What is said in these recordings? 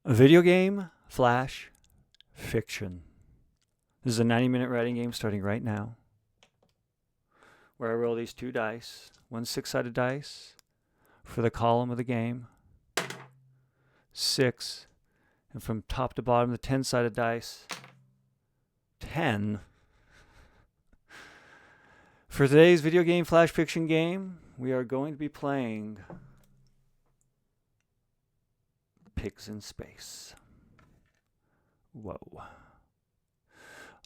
A video game, flash, fiction. This is a 90-minute writing game starting right now, where I roll these two dice. One six-sided dice for the column of the game. 6. And from top to bottom, the 10-sided dice. 10. For today's video game flash fiction game, we are going to be playing Pigs in Space. Whoa.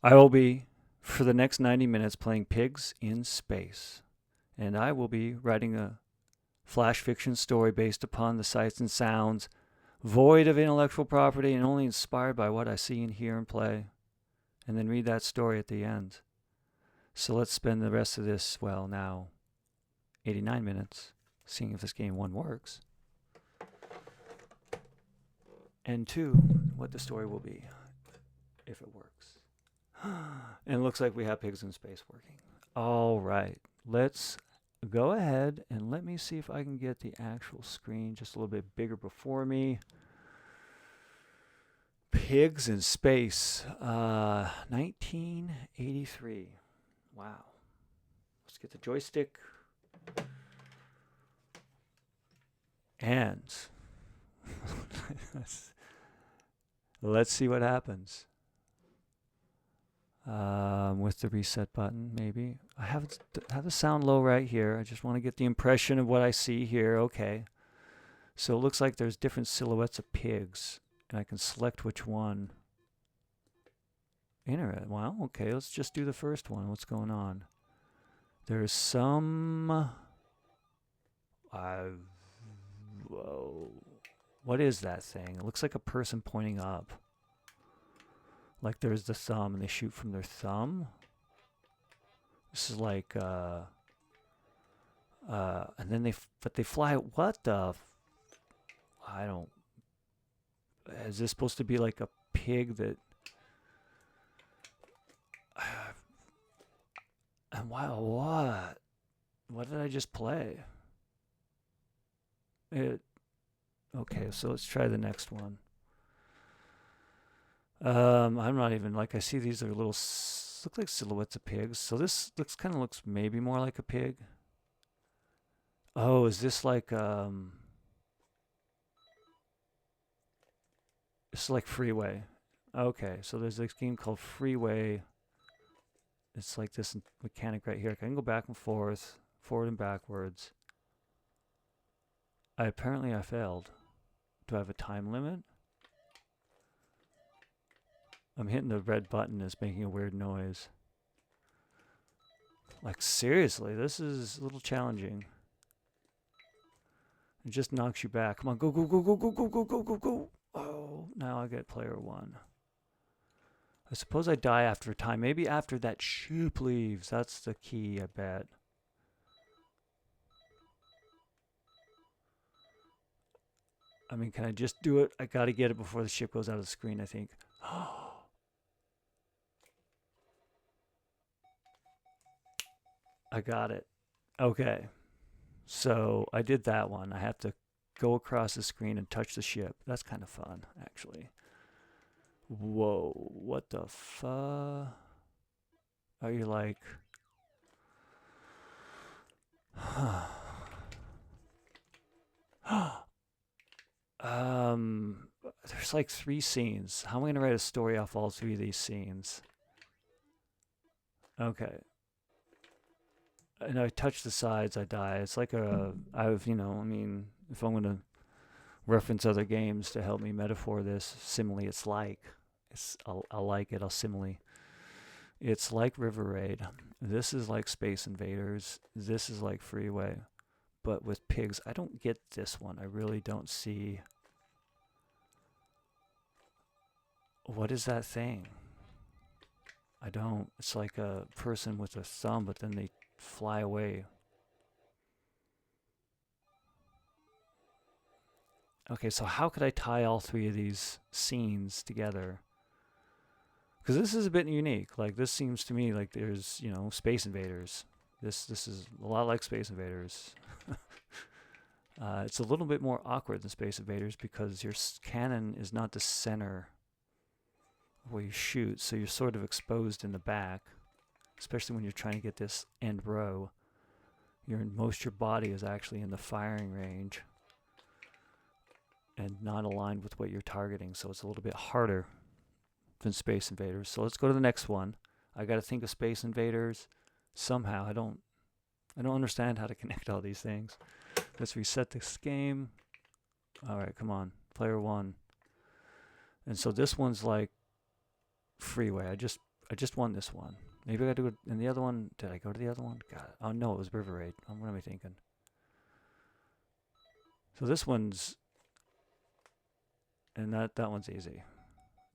I will be, for the next 90 minutes, playing Pigs in Space. And I will be writing a flash fiction story based upon the sights and sounds, void of intellectual property and only inspired by what I see and hear and play. And then read that story at the end. So let's spend the rest of this, well, now 89 minutes, seeing if this game, one, works. And 2, what the story will be, if it works. And it looks like we have Pigs in Space working. All right, let's go ahead and let me see if I can get the actual screen just a little bit bigger before me. Pigs in Space, 1983. Wow. Let's get the joystick. And let's see what happens. With the reset button, maybe. I have the sound low right here. I just want to get the impression of what I see here. Okay. So it looks like there's different silhouettes of pigs, and I can select which one. Interesting. Well, okay, let's just do the first one. What's going on? There's some... whoa. What is that thing? It looks like a person pointing up. Like there's the thumb, and they shoot from their thumb. This is like, and then they fly. What the? I don't. Is this supposed to be like a pig that? And wow, what? What did I just play? Okay, so let's try the next one. I'm not even, like, I see these are little, look like silhouettes of pigs. So this kind of looks maybe more like a pig. Oh, is this like, it's like Freeway. Okay, so there's this game called Freeway. It's like this mechanic right here. I can go back and forth, forward and backwards. Apparently I failed. Do I have a time limit? I'm hitting the red button. It's making a weird noise. Like, seriously, this is a little challenging. It just knocks you back. Come on, go, go, go, go, go, go, go, go, go, go. Oh, now I get player 1. I suppose I die after a time. Maybe after that ship leaves. That's the key, I bet. I mean, can I just do it? I gotta get it before the ship goes out of the screen, I think. I got it. Okay. So I did that one. I have to go across the screen and touch the ship. That's kind of fun, actually. Whoa. What the fuck? Are you like... There's like 3 scenes. How am I going to write a story off all 3 of these scenes? Okay. And I touch the sides, I die. It's like I mean, if I'm going to reference other games to help me metaphor this, simile, it's like. I'll like it, I'll simile. It's like River Raid. This is like Space Invaders. This is like Freeway. But with pigs, I don't get this one. I really don't see... What is that thing? I don't. It's like a person with a thumb, but then they fly away. Okay, so how could I tie all 3 of these scenes together? Because this is a bit unique. Like, this seems to me like there's, Space Invaders. This is a lot like Space Invaders. It's a little bit more awkward than Space Invaders because your cannon is not the center where you shoot, so you're sort of exposed in the back, especially when you're trying to get this end row. Most of your body is actually in the firing range and not aligned with what you're targeting, so it's a little bit harder than Space Invaders. So let's go to the next one. I got to think of Space Invaders somehow. I don't understand how to connect all these things. Let's reset this game. All right, come on, player one. And so this one's like freeway. I just won this one. Maybe I got to go. And the other one, did I go to the other one? God, oh no, it was River Raid. What am I thinking? So this one's, and that one's easy.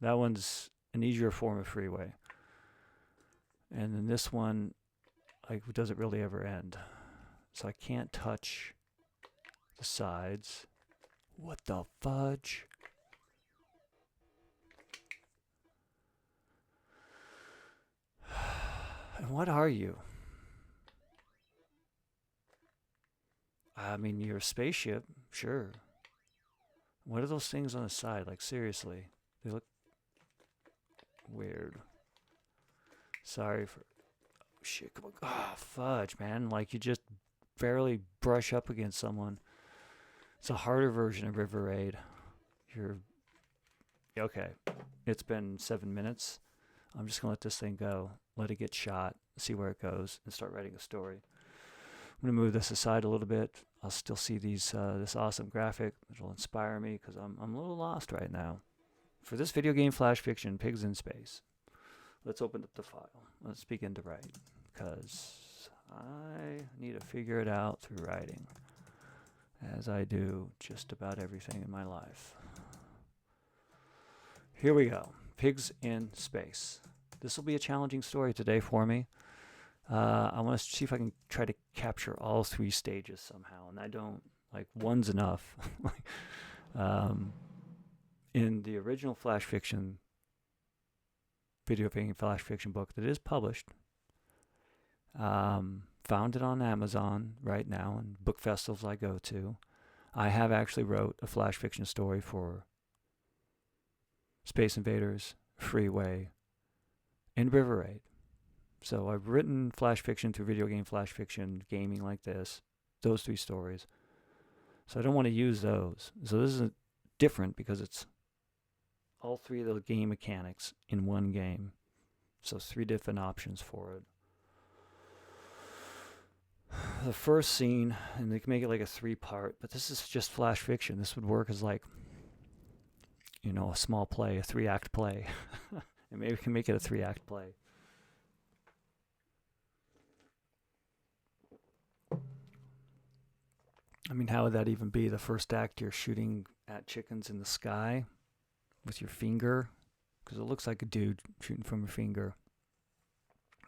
That one's an easier form of freeway. And then this one, like, does it really ever end? So I can't touch the sides. What the fudge? And what are you? I mean, you're a spaceship, sure. What are those things on the side? Like, seriously, they look weird. Sorry for... Oh, shit, come on. Oh, fudge, man. Like, you just barely brush up against someone. It's a harder version of River Raid. You're... Okay. It's been 7 minutes. I'm just going to let this thing go. Let it get shot. See where it goes. And start writing a story. I'm going to move this aside a little bit. I'll still see these this awesome graphic. It'll inspire me because I'm a little lost right now. For this video game flash fiction, Pigs in Space, let's open up the file. Let's begin to write because I need to figure it out through writing, as I do just about everything in my life. Here we go. Pigs in Space. This will be a challenging story today for me. I want to see if I can try to capture all 3 stages somehow, and I don't, like, one's enough. In the original flash fiction, video game flash fiction book that is published, found it on Amazon right now, and book festivals I go to. I have actually wrote a flash fiction story for Space Invaders, Freeway, and River Raid. So I've written flash fiction through video game flash fiction, gaming like this, those 3 stories. So I don't want to use those. So this is different because it's all 3 of the game mechanics in one game. So 3 different options for it. The first scene, and they can make it like a 3-part, but this is just flash fiction. This would work as like, you know, a small play, a 3-act play. And maybe we can make it a 3-act play. I mean, how would that even be? The first act, you're shooting at chickens in the sky with your finger, because it looks like a dude shooting from your finger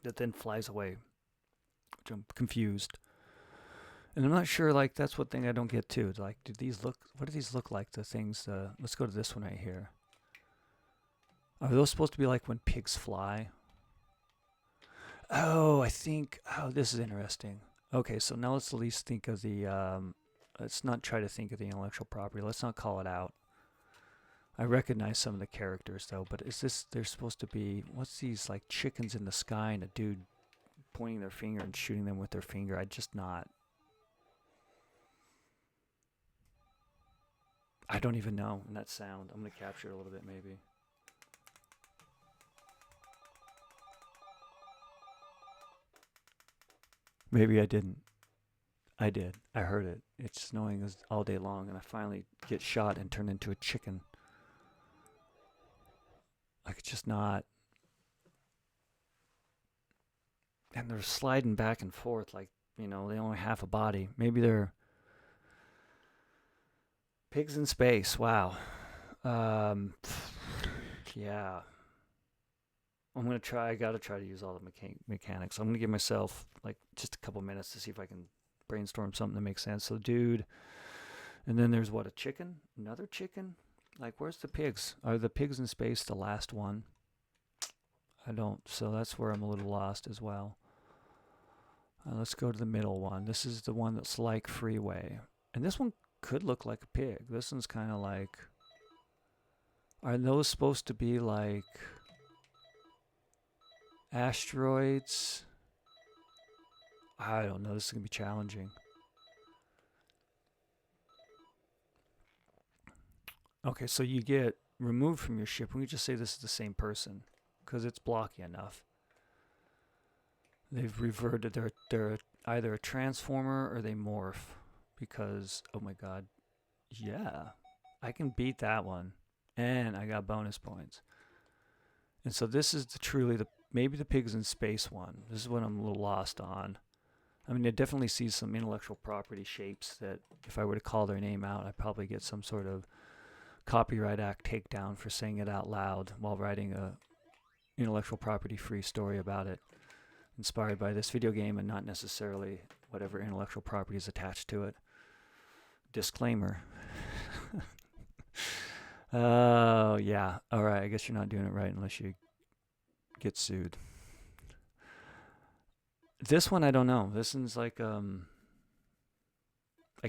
that then flies away, which I'm confused. And I'm not sure, like, that's one thing I don't get too. It's like, what do these look like, the things, let's go to this one right here. Are those supposed to be like when pigs fly? Oh, this is interesting. Okay, so now let's at least think of the, let's not try to think of the intellectual property. Let's not call it out. I recognize some of the characters, though, but they're supposed to be, what's these, like, chickens in the sky and a dude pointing their finger and shooting them with their finger? I don't even know in that sound. I'm going to capture it a little bit, maybe. Maybe I didn't. I did. I heard it. It's snowing all day long, and I finally get shot and turn into a chicken. Like, it's just not. And they're sliding back and forth like, you know, they only have a body. Maybe they're pigs in space. Wow. Yeah. I gotta try to use all the mechanics. I'm gonna give myself like just a couple minutes to see if I can brainstorm something that makes sense. So, dude, and then there's what, a chicken? Another chicken? Like, where's the pigs? Are the pigs in space the last one? I don't. So that's where I'm a little lost as well. Let's go to the middle one. This is the one that's like Freeway. And this one could look like a pig. This one's kind of like, are those supposed to be like asteroids? I don't know. This is going to be challenging. Okay, so you get removed from your ship. We just say this is the same person because it's blocky enough. They've reverted. They're either a transformer or they morph because, oh my god, yeah, I can beat that one. And I got bonus points. And so this is maybe the pigs in space one. This is what I'm a little lost on. I mean, I definitely see some intellectual property shapes that if I were to call their name out, I'd probably get some sort of Copyright Act takedown for saying it out loud while writing a intellectual property free story about it, inspired by this video game and not necessarily whatever intellectual property is attached to it. Disclaimer. Oh, yeah. All right. I guess you're not doing it right unless you get sued. This one, I don't know. This one's like, I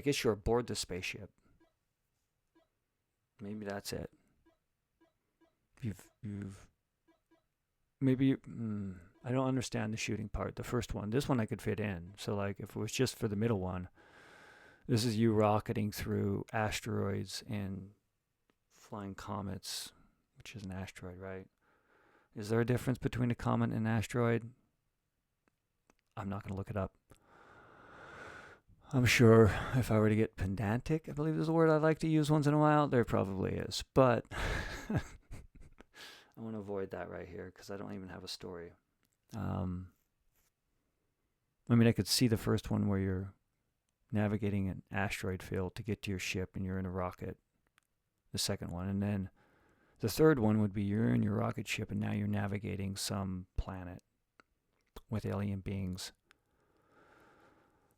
guess you're aboard the spaceship. Maybe that's it. I don't understand the shooting part. The first one. This one I could fit in. So, like, if it was just for the middle one, this is you rocketing through asteroids and flying comets, which is an asteroid, right? Is there a difference between a comet and an asteroid? I'm not going to look it up. I'm sure if I were to get pedantic, I believe is a word I like to use once in a while, there probably is. But I want to avoid that right here because I don't even have a story. I mean, I could see the first one where you're navigating an asteroid field to get to your ship and you're in a rocket. The second one. And then the third one would be you're in your rocket ship and now you're navigating some planet with alien beings.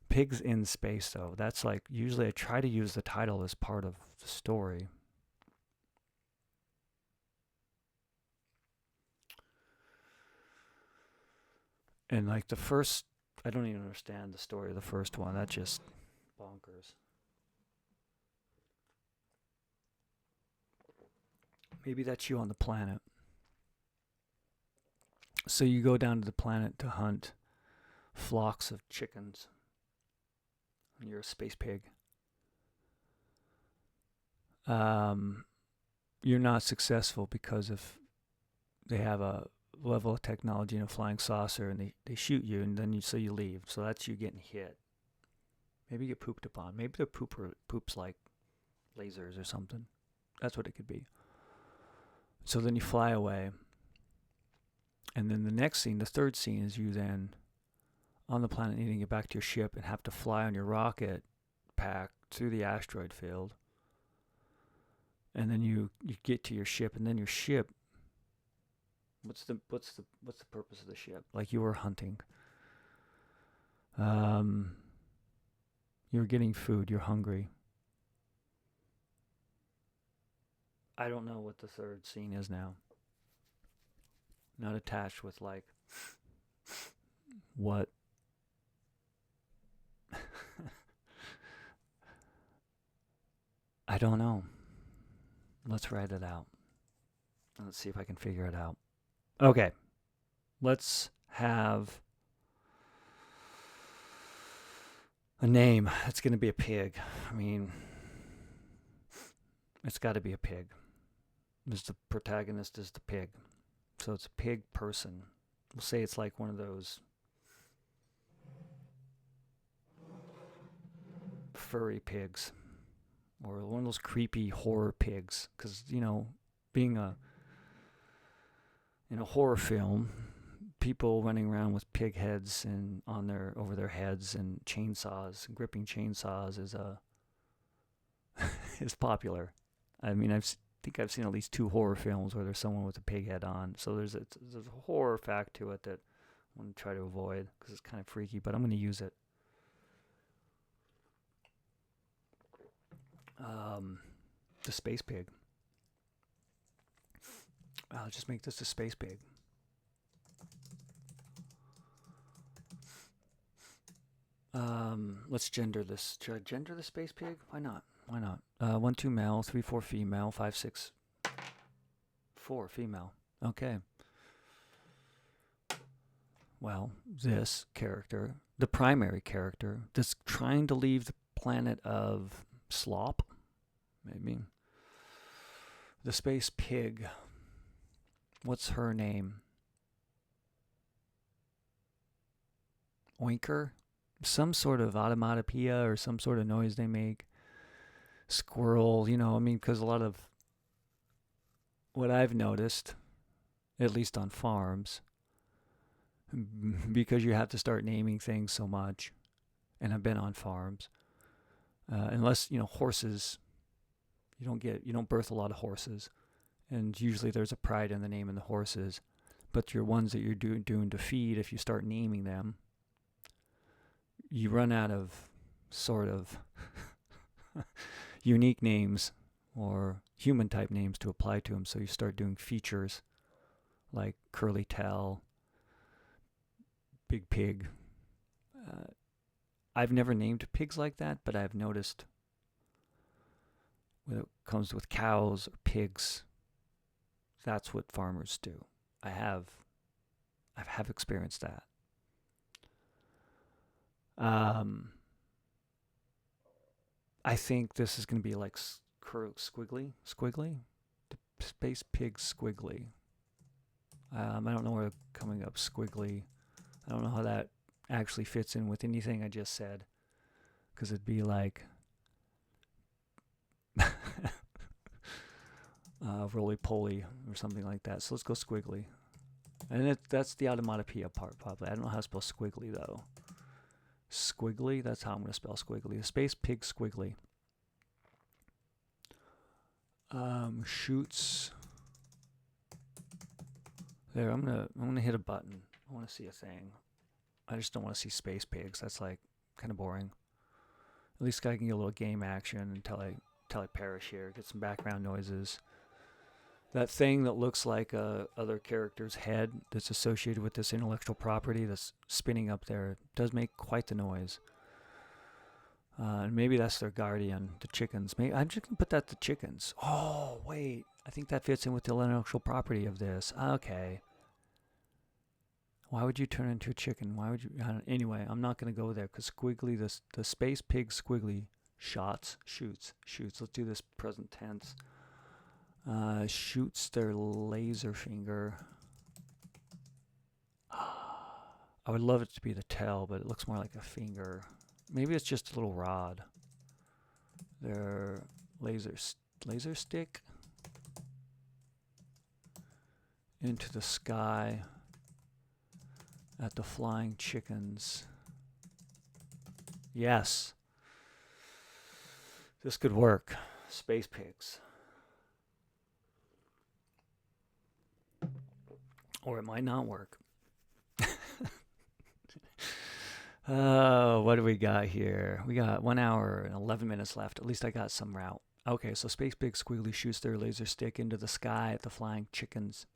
Pigs in space, though. That's like, usually I try to use the title as part of the story. And like the first, I don't even understand the story of the first one. That's just bonkers. Maybe that's you on the planet. So you go down to the planet to hunt flocks of chickens. And you're a space pig. You're not successful because if they have a level of technology in a flying saucer and they shoot you and then you leave. So that's you getting hit. Maybe you get pooped upon. Maybe the poops like lasers or something. That's what it could be. So then you fly away. And then the next scene, the third scene, is you then on the planet needing to get back to your ship and have to fly on your rocket pack through the asteroid field. And then you get to your ship, and then your ship, what's the purpose of the ship? Like you were hunting. You're getting food, you're hungry. I don't know what the third scene is now. Not attached with like what I don't know. Let's write it out. Let's see if I can figure it out. Okay. Let's have a name. It's going to be a pig. I mean, it's got to be a pig. The protagonist is the pig. So it's a pig person. We'll say it's like one of those furry pigs or one of those creepy horror pigs, because being in a horror film, people running around with pig heads and over their heads and chainsaws, gripping chainsaws is popular. I mean, I think I've seen at least 2 horror films where there's someone with a pig head on. So there's a horror fact to it that I want to try to avoid because it's kind of freaky, but I'm going to use it. The space pig. I'll just make this a space pig. Let's gender this. Should I gender the space pig? Why not? Why not? 1, 2 male, 3, 4 female, 5, 6, 4 female. Okay. Well, this character, the primary character, that's trying to leave the planet of slop, maybe. The space pig. What's her name? Oinker? Some sort of automatopoeia or some sort of noise they make. Squirrel, because a lot of what I've noticed, at least on farms, because you have to start naming things so much, and I've been on farms, unless, horses, you don't birth a lot of horses, and usually there's a pride in the name of the horses, but your ones that you're doing to feed, if you start naming them, you run out of sort of unique names or human type names to apply to them. So you start doing features like curly tail, big pig. I've never named pigs like that, but I've noticed when it comes with cows or pigs, that's what farmers do. I have experienced that. I think this is going to be like squiggly, the space pig squiggly. I don't know where coming up squiggly. I don't know how that actually fits in with anything I just said, because it'd be like roly-poly or something like that. So let's go squiggly. And that's the automatopoeia part, probably. I don't know how to spell squiggly, though. Squiggly, that's how I'm going to spell squiggly. The space pig squiggly. Shoots. There, I'm gonna hit a button. I want to see a thing. I just don't want to see space pigs. That's like kind of boring. At least I can get a little game action until I perish here. Get some background noises. That thing that looks like a other character's head that's associated with this intellectual property that's spinning up there does make quite the noise. And maybe that's their guardian, the chickens. Maybe I'm just gonna put that to chickens. Oh wait, I think that fits in with the intellectual property of this. Okay. Why would you turn into a chicken? Why would you? Anyway, I'm not gonna go there because squiggly, the space pig squiggly shoots. Let's do this present tense. Shoots their laser finger. I would love it to be the tail, but it looks more like a finger. Maybe it's just a little rod. Their laser stick into the sky at the flying chickens. Yes. This could work. Space pigs. Or it might not work. What do we got here? We got 1 hour and 11 minutes left. At least I got some route. Okay, so Space Pig Squiggly shoots their laser stick into the sky at the flying chickens.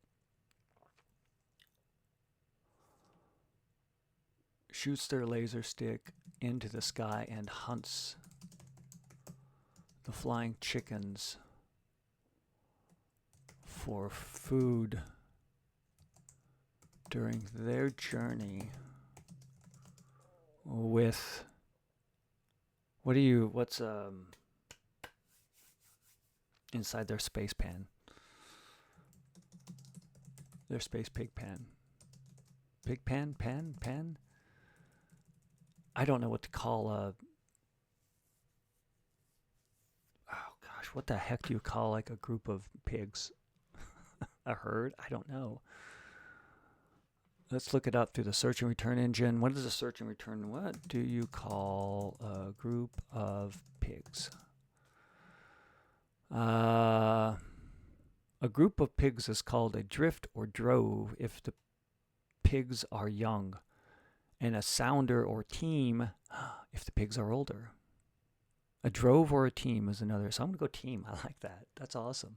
Shoots their laser stick into the sky and hunts the flying chickens for food during their journey with what's inside their space pan, their space pig pan, pan. I don't know what to call oh gosh, what the heck do you call like a group of pigs? A herd? I don't know. Let's look it up through the search and return engine. What is a search and return? What do you call a group of pigs? A group of pigs is called a drift or drove if the pigs are young, and a sounder or team if the pigs are older. A drove or a team is another. So I'm going to go team. I like that. That's awesome.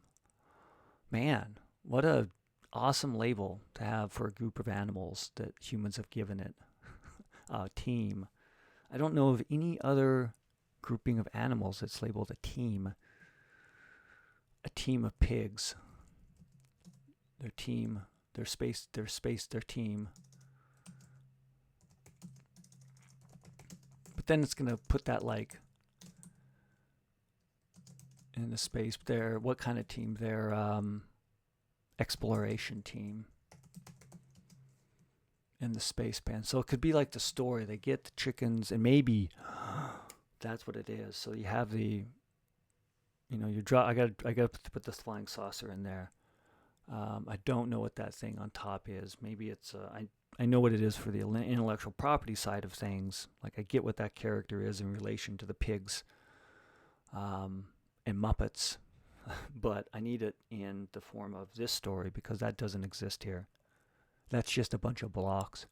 Man, what a awesome label to have for a group of animals that humans have given it. Team. I don't know of any other grouping of animals. It's labeled a team. A team of pigs. Their team, their space, their team. But then it's going to put that like in the space there. What kind of team? Their exploration team in the space pan. So it could be like the story. They get the chickens, and maybe that's what it is. So you have the, you draw. I got to put this flying saucer in there. I don't know what that thing on top is. Maybe it's I know what it is for the intellectual property side of things. Like I get what that character is in relation to the pigs and Muppets, but I need it in the form of this story because that doesn't exist here. That's just a bunch of blocks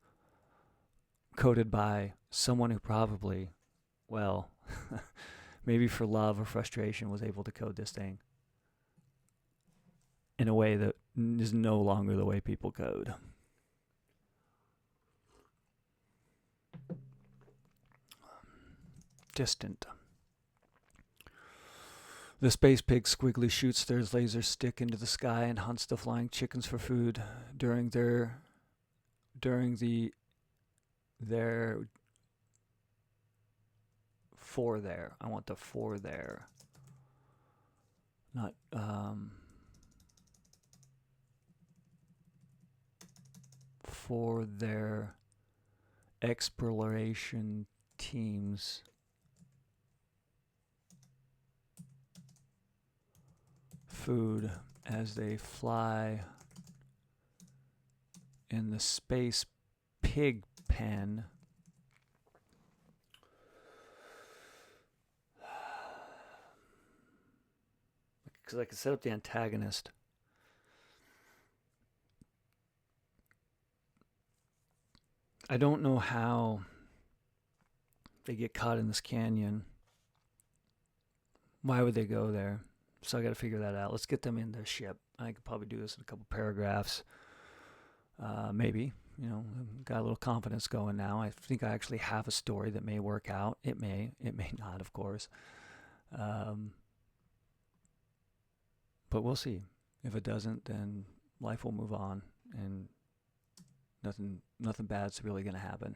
coded by someone who probably, well, maybe for love or frustration was able to code this thing in a way that is no longer the way people code. Distant. The space pig squiggly shoots their laser stick into the sky and hunts the flying chickens for food I want the for there. Not for their exploration teams food as they fly in the space pig pen. Because I can set up the antagonist. I don't know how they get caught in this canyon. Why would they go there? So I got to figure that out. Let's get them in their ship. I could probably do this in a couple paragraphs. Maybe, got a little confidence going now. I think I actually have a story that may work out. It may not, of course. But we'll see. If it doesn't, then life will move on, and nothing bad's really going to happen.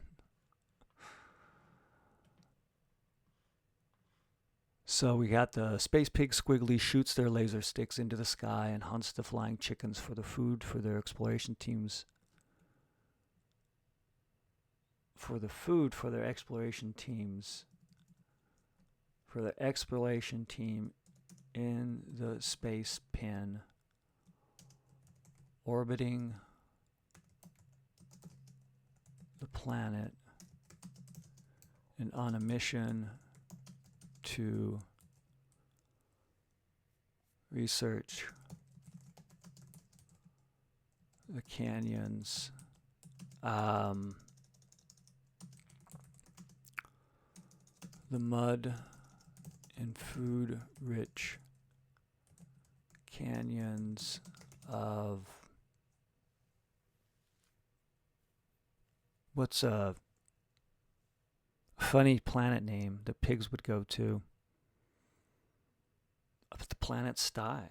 So we got the space pig squiggly shoots their laser sticks into the sky and hunts the flying chickens for the food for their exploration teams. For the food for their exploration teams. For the exploration team in the space pen, orbiting the planet and on a mission to research the canyons, the mud and food-rich canyons of what's a funny planet name that pigs would go to? The planet Sty.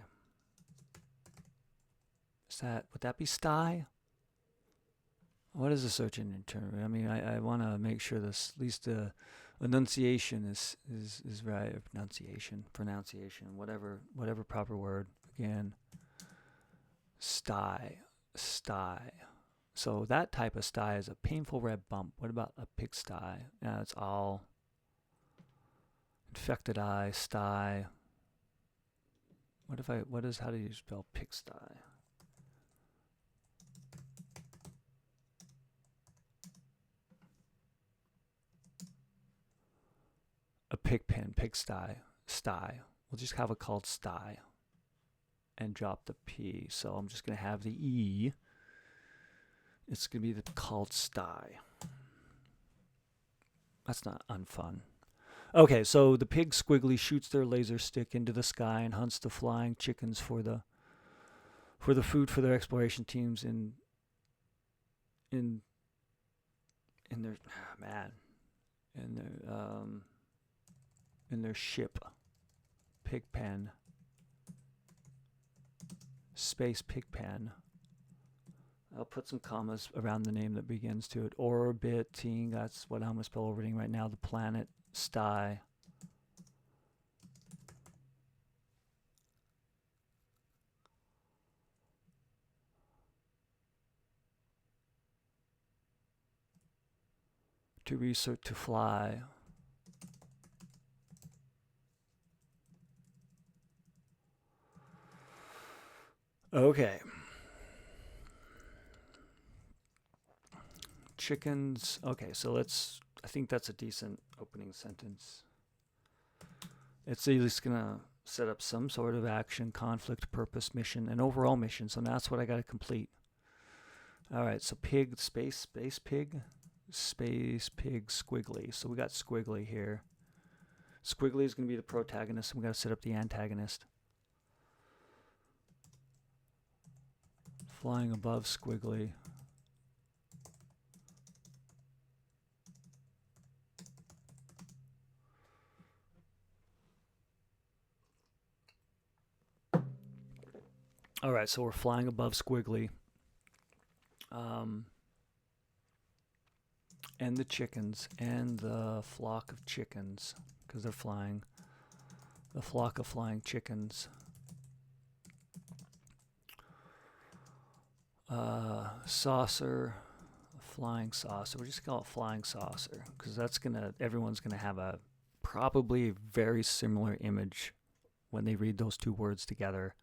Would that be Sty? What is the search engine term? I mean, I want to make sure this, at least the enunciation is right. Pronunciation, whatever proper word. Again, Sty. So that type of sty is a painful red bump. What about a pigsty? It's all infected eye, sty. How do you spell pigsty? A pig pen, pigsty, sty. We'll just have it called sty and drop the P. So I'm just going to have the E. It's going to be called sty. That's not unfun. Okay, so the pig squiggly shoots their laser stick into the sky and hunts the flying chickens for the food for their exploration teams in in their ship. Pigpen. Space Pigpen. I'll put some commas around the name that begins to it. Orbiting, that's what I'm going to spell orbiting right now. The planet Sty. To research, to fly. Okay. Chickens. Okay, so I think that's a decent opening sentence. It's at least going to set up some sort of action, conflict, purpose, mission, and overall mission. So now that's what I got to complete. All right, so pig, space pig, squiggly. So we got squiggly here. Squiggly is going to be the protagonist, and we got to set up the antagonist. Flying above squiggly. All right, so we're flying above squiggly. And the chickens and the flock of chickens, because they're flying. The flock of flying chickens. Saucer, flying saucer. We'll just call it flying saucer, because everyone's gonna have a probably very similar image when they read those two words together,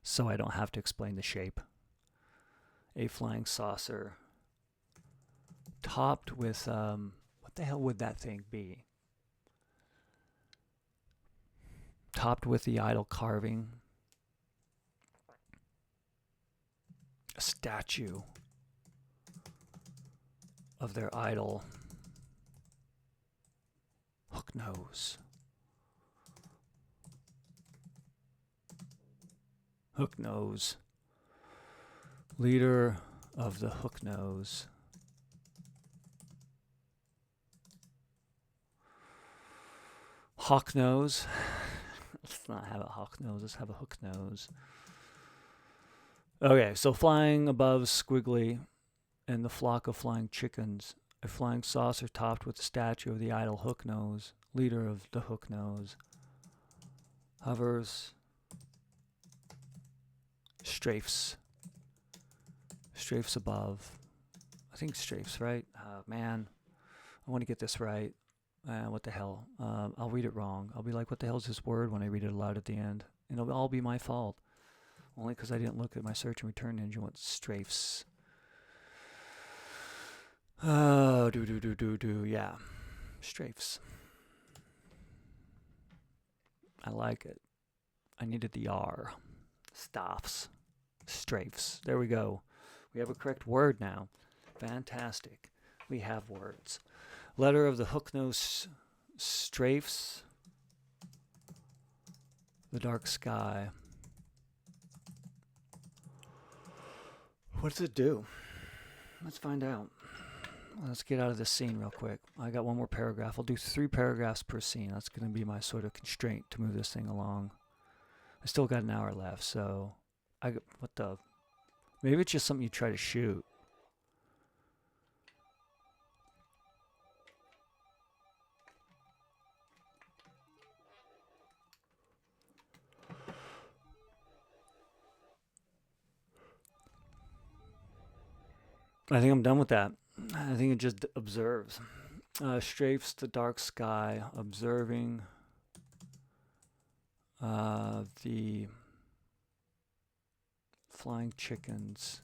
so I don't have to explain the shape. A flying saucer topped with what the hell would that thing be? Topped with the idol carving. A statue of their idol. Hook nose. Hook nose. Leader of the hook nose. Hawk nose. Let's not have a hawk nose, let's have a hook nose. Okay, so flying above squiggly and the flock of flying chickens. A flying saucer topped with the statue of the idol hook nose, leader of the hook nose. Hovers. Strafes. Strafes above. I think strafes, right? Man, I want to get this right. What the hell? I'll read it wrong. I'll be like, what the hell is this word when I read it aloud at the end? And it'll all be my fault. Only because I didn't look at my search and return engine. What strafes? Yeah. Strafes. I like it. I needed the R. Staffs. Strafes. There we go. We have a correct word now. Fantastic. We have words. Letter of the hook nose strafes. The dark sky. What does it do? Let's find out. Let's get out of this scene real quick. I got one more paragraph. I'll do 3 paragraphs per scene. That's going to be my sort of constraint to move this thing along. I still got an hour left, so maybe it's just something you try to shoot. I think I'm done with that. I think it just observes. Strafes the dark sky, observing the flying chickens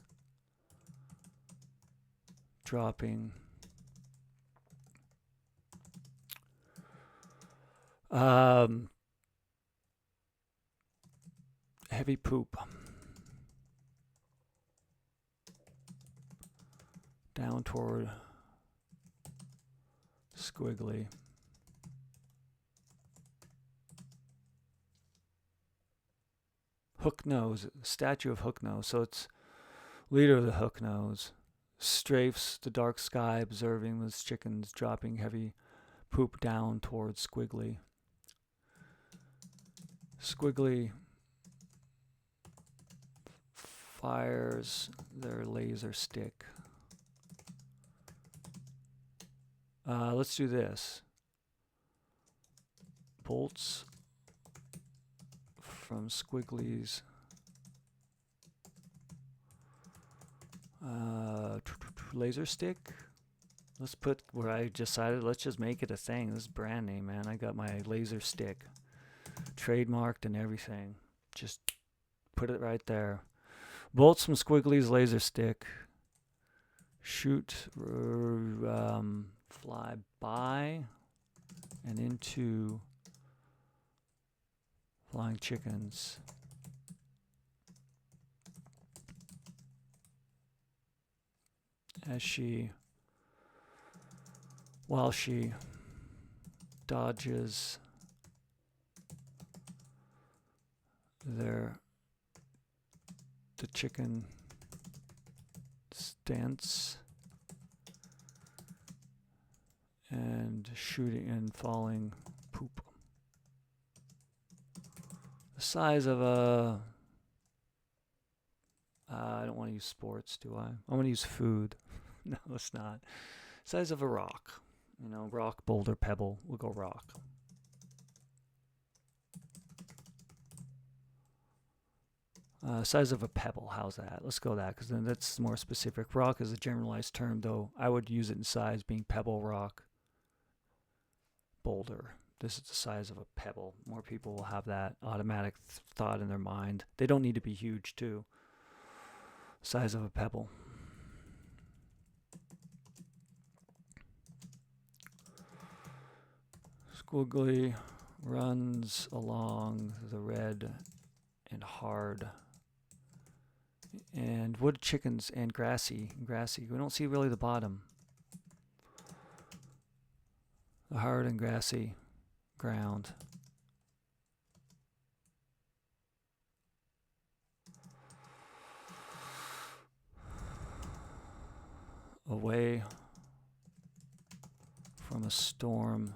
dropping heavy poop down toward squiggly. Hook nose, statue of hook nose. So it's leader of the hook nose. Strafes the dark sky, observing those chickens dropping heavy poop down towards squiggly. Squiggly fires their laser stick. Let's do this. Bolts from Squiggly's laser stick. Let's put where I decided, let's just make it a thing. This is brand name, man. I got my laser stick trademarked and everything. Just put it right there. Bolts from Squiggly's laser stick. Shoot, fly by and into flying chickens. While she dodges the chicken stance and shooting and falling poop. The size of a... I don't want to use sports, do I? I want to use food. No, it's not. Size of a rock. You know, rock, boulder, pebble. We'll go rock. Size of a pebble. How's that? Let's go that, because then that's more specific. Rock is a generalized term, though. I would use it in size, being pebble, rock, boulder. This is the size of a pebble. More people will have that automatic thought in their mind. They don't need to be huge, too. Size of a pebble. Squiggly runs along the red and hard and wood chickens and grassy. We don't see really the bottom. The hard and grassy ground. Away from a storm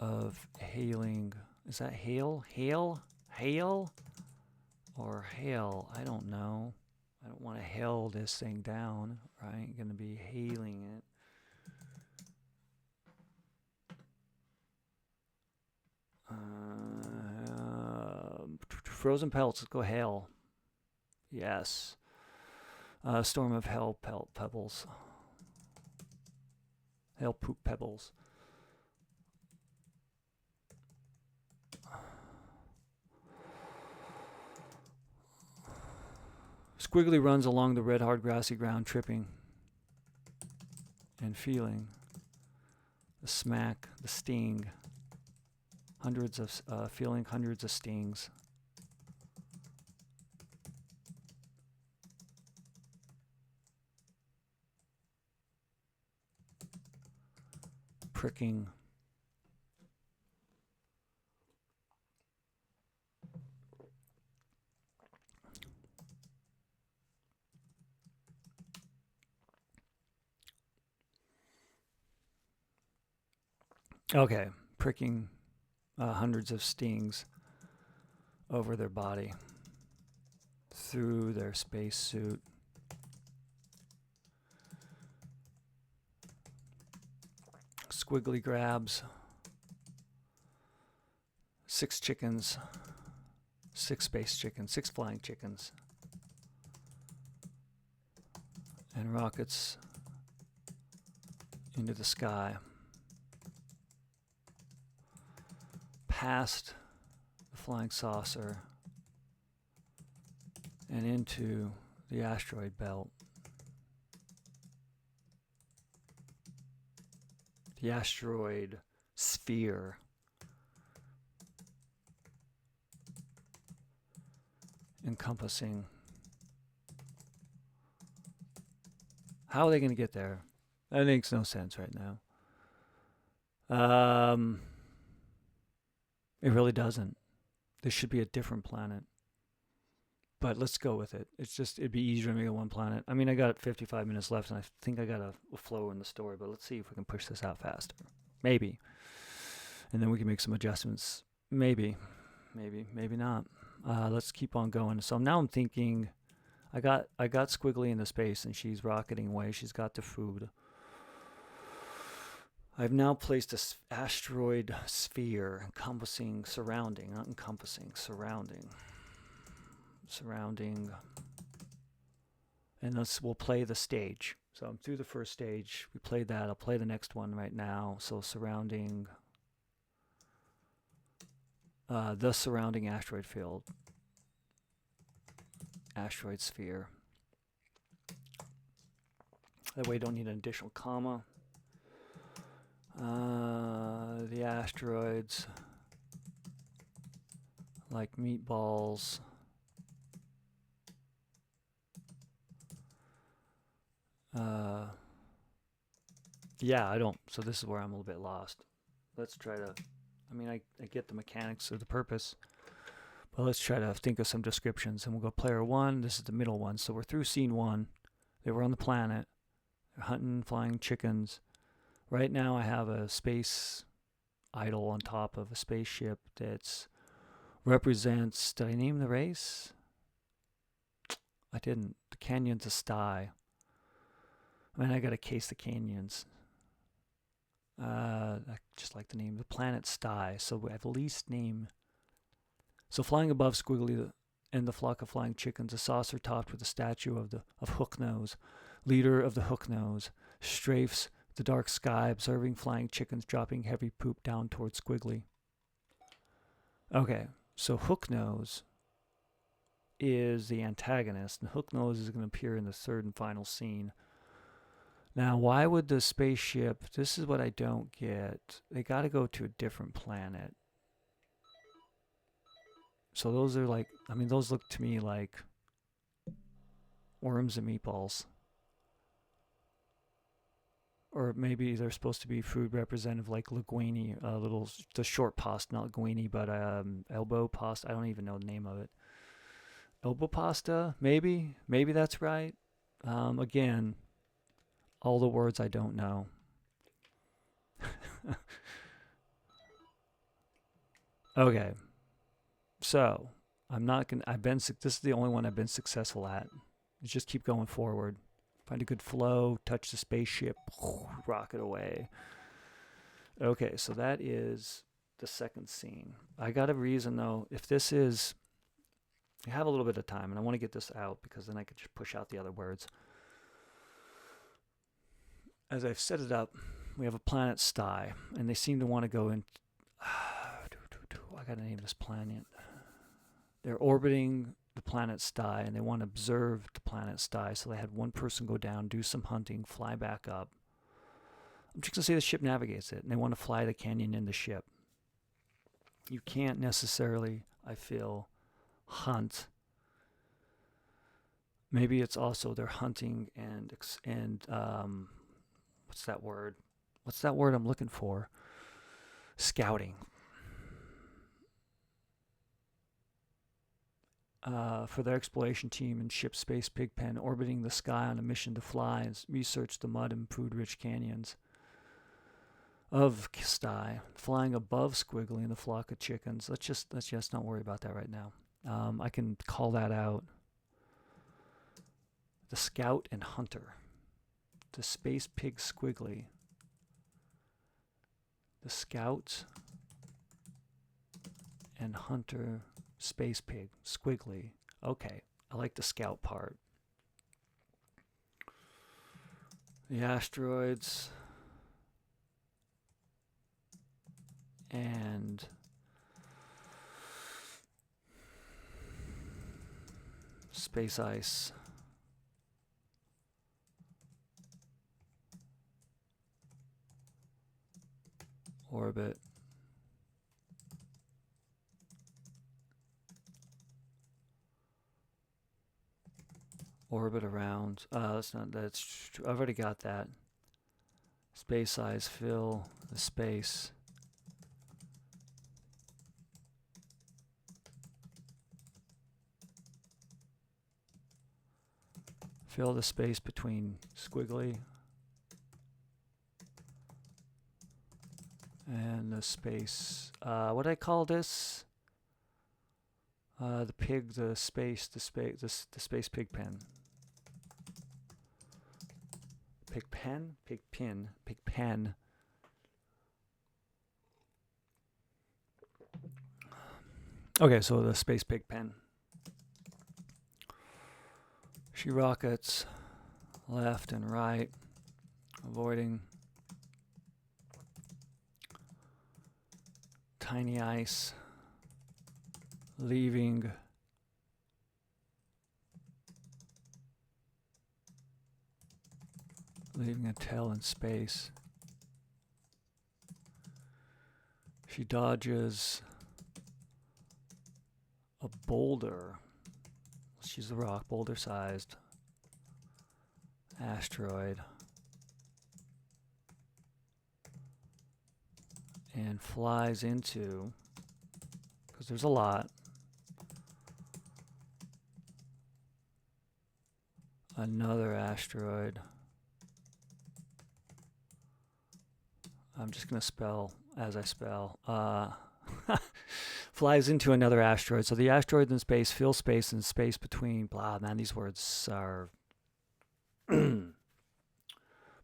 of hailing. Is that hail? Hail? Or hail? I don't know. I don't want to hail this thing down, right? Going to be hailing it. Frozen pelts. Let's go hail. Yes. Storm of hail pebbles. Hail poop pebbles. Squiggly runs along the red, hard, grassy ground, tripping and feeling the smack, the sting. Feeling hundreds of stings. Pricking. Okay, pricking hundreds of stings over their body, through their space suit. Squiggly grabs 6 chickens, 6 space chickens, 6 flying chickens, and rockets into the sky. Past the flying saucer and into the asteroid belt. The asteroid sphere. Encompassing. How are they going to get there? That makes no sense right now. It really doesn't. This should be a different planet. But let's go with it. It'd be easier to make it one planet. I mean, I got 55 minutes left, and I think I got a flow in the story, but let's see if we can push this out faster. Maybe. And then we can make some adjustments. Maybe not. Let's keep on going. So now I'm thinking, I got Squiggly into space, and she's rocketing away. She's got the food. I've now placed an asteroid sphere encompassing, surrounding, not encompassing, surrounding. And we'll play the stage. So I'm through the first stage. We played that. I'll play the next one right now. So surrounding, the surrounding asteroid field, asteroid sphere. That way you don't need an additional comma. The asteroids, like meatballs, yeah, I don't. So this is where I'm a little bit lost. Let's try to, I mean, I get the mechanics of the purpose, but let's try to think of some descriptions. And we'll go player 1. This is the middle one. So we're through scene 1. They were on the planet. They're hunting flying chickens. Right now I have a space idol on top of a spaceship that represents, did I name the race? I didn't. The canyons of Sty. I mean, I got to case the canyons. I just like the name. The planet Sty. So we have the least name. So flying above Squiggly and the flock of flying chickens, a saucer topped with a statue of Hooknose, leader of the Hooknose, strafes the dark sky, observing flying chickens dropping heavy poop down towards Squiggly. Okay, so Hooknose is the antagonist, and Hooknose is going to appear in the third and final scene. Now, why would the spaceship, this is what I don't get, they got to go to a different planet. So those are like, I mean, those look to me like worms and meatballs. Or maybe they're supposed to be food representative, like linguine, the short pasta, not linguine, but elbow pasta. I don't even know the name of it. Elbow pasta, maybe that's right. Again, all the words I don't know. Okay, so this is the only one I've been successful at. Just keep going forward. Find a good flow, touch the spaceship, rocket away. Okay, so that is the second scene. I got a reason though, if this is, I have a little bit of time and I want to get this out because then I could just push out the other words. As I've set it up, we have a planet Sty, and they seem to want to go in. I got to name this planet. They're orbiting the planet Sty, and they want to observe the planet Sty. So they had one person go down, do some hunting, fly back up. I'm just going to say the ship navigates it, and they want to fly the canyon in the ship. You can't necessarily, I feel, hunt. Maybe it's also they're hunting and what's that word? What's that word I'm looking for? Scouting. For their exploration team and ship Space Pigpen orbiting the sky on a mission to fly and research the mud and food-rich canyons of Sty, flying above Squiggly and the flock of chickens. Let's just not worry about that right now. I can call that out. The Scout and Hunter. The Space Pig Squiggly. The Scout and Hunter Space Pig Squiggly. Okay, I like the Scout part. The asteroids and space ice. Orbit. Orbit around. That's true. I've already got that. Space size, fill the space. Fill the space between Squiggly and And the space, what did I call this? The pig, the space pig pen. Pig pen? Pig pin. Pig pen. Okay, so the space pig pen. She rockets left and right, avoiding tiny ice, leaving a tail in space. She dodges a boulder. She's a rock, boulder-sized asteroid, and flies into, because there's a lot, another asteroid. I'm just going to spell as I spell. Flies into another asteroid. So the asteroids in space fill space and space between. Blah, man, these words are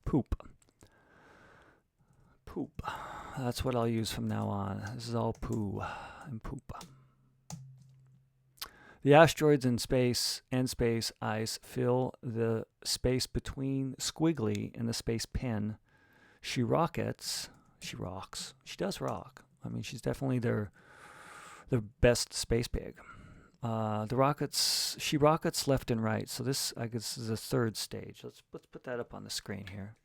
poop. Poop. That's what I'll use from now on. This is all poo and poop. The asteroids in space and space ice fill the space between Squiggly and the space pen. She rockets. She rocks. She does rock. I mean, she's definitely their best space pig. She rockets left and right. So this, I guess, is the third stage. Let's put that up on the screen here.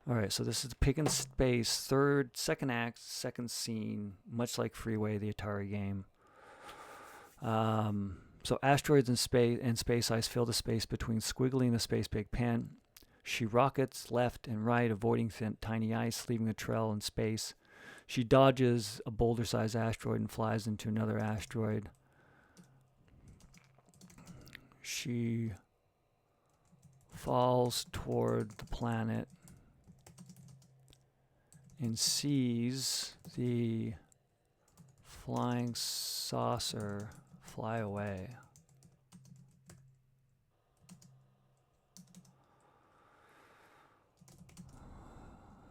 All right, so this is the pig in space, second act, second scene, much like Freeway, the Atari game. So asteroids in space ice fill the space between Squiggly and the space pig pen. She rockets left and right, avoiding tiny ice, leaving a trail in space. She dodges a boulder-sized asteroid and flies into another asteroid. She falls toward the planet and sees the flying saucer fly away.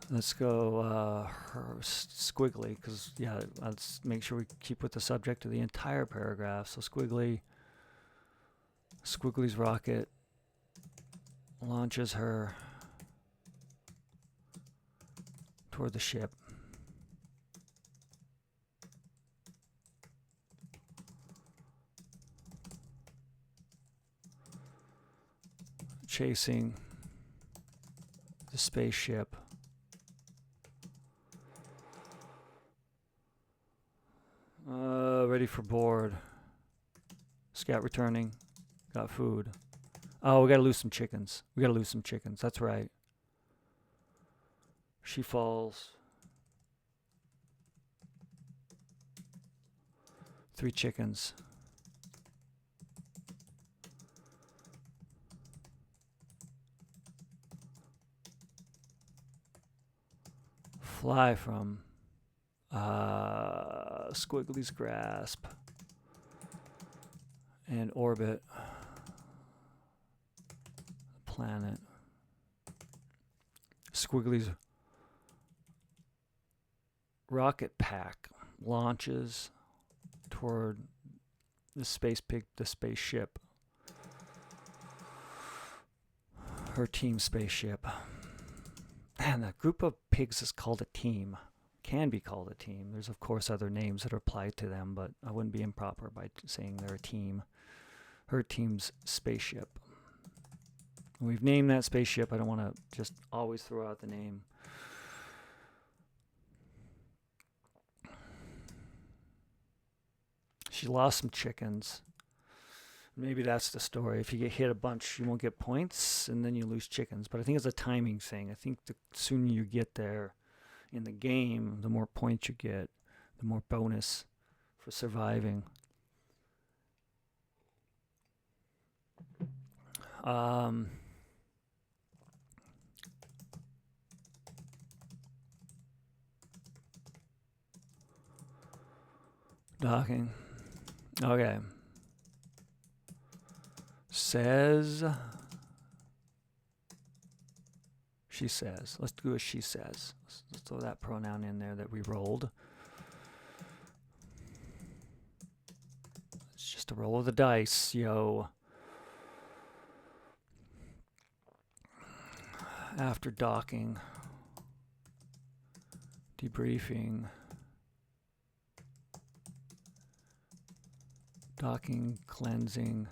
Let's go Squiggly, because, yeah, let's make sure we keep with the subject of the entire paragraph. So Squiggly's rocket launches her toward the ship. Chasing the spaceship. Ready for board. Scout returning. Got food. Oh, we gotta lose some chickens. That's right. She falls. 3 chickens. Fly from Squiggly's grasp and orbit the planet. Squiggly's rocket pack launches toward the spaceship. Her team spaceship. And that group of pigs is called a team. Can be called a team. There's, of course, other names that are applied to them, but I wouldn't be improper by saying they're a team. Her team's spaceship. We've named that spaceship. I don't want to just always throw out the name. She lost some chickens. Maybe that's the story. If you get hit a bunch, you won't get points, and then you lose chickens. But I think it's a timing thing. I think the sooner you get there in the game, the more points you get, the more bonus for surviving. Docking. Okay. Says. She says. Let's do a she says. Let's throw that pronoun in there that we rolled. It's just a roll of the dice, yo. After docking, debriefing, docking, cleansing,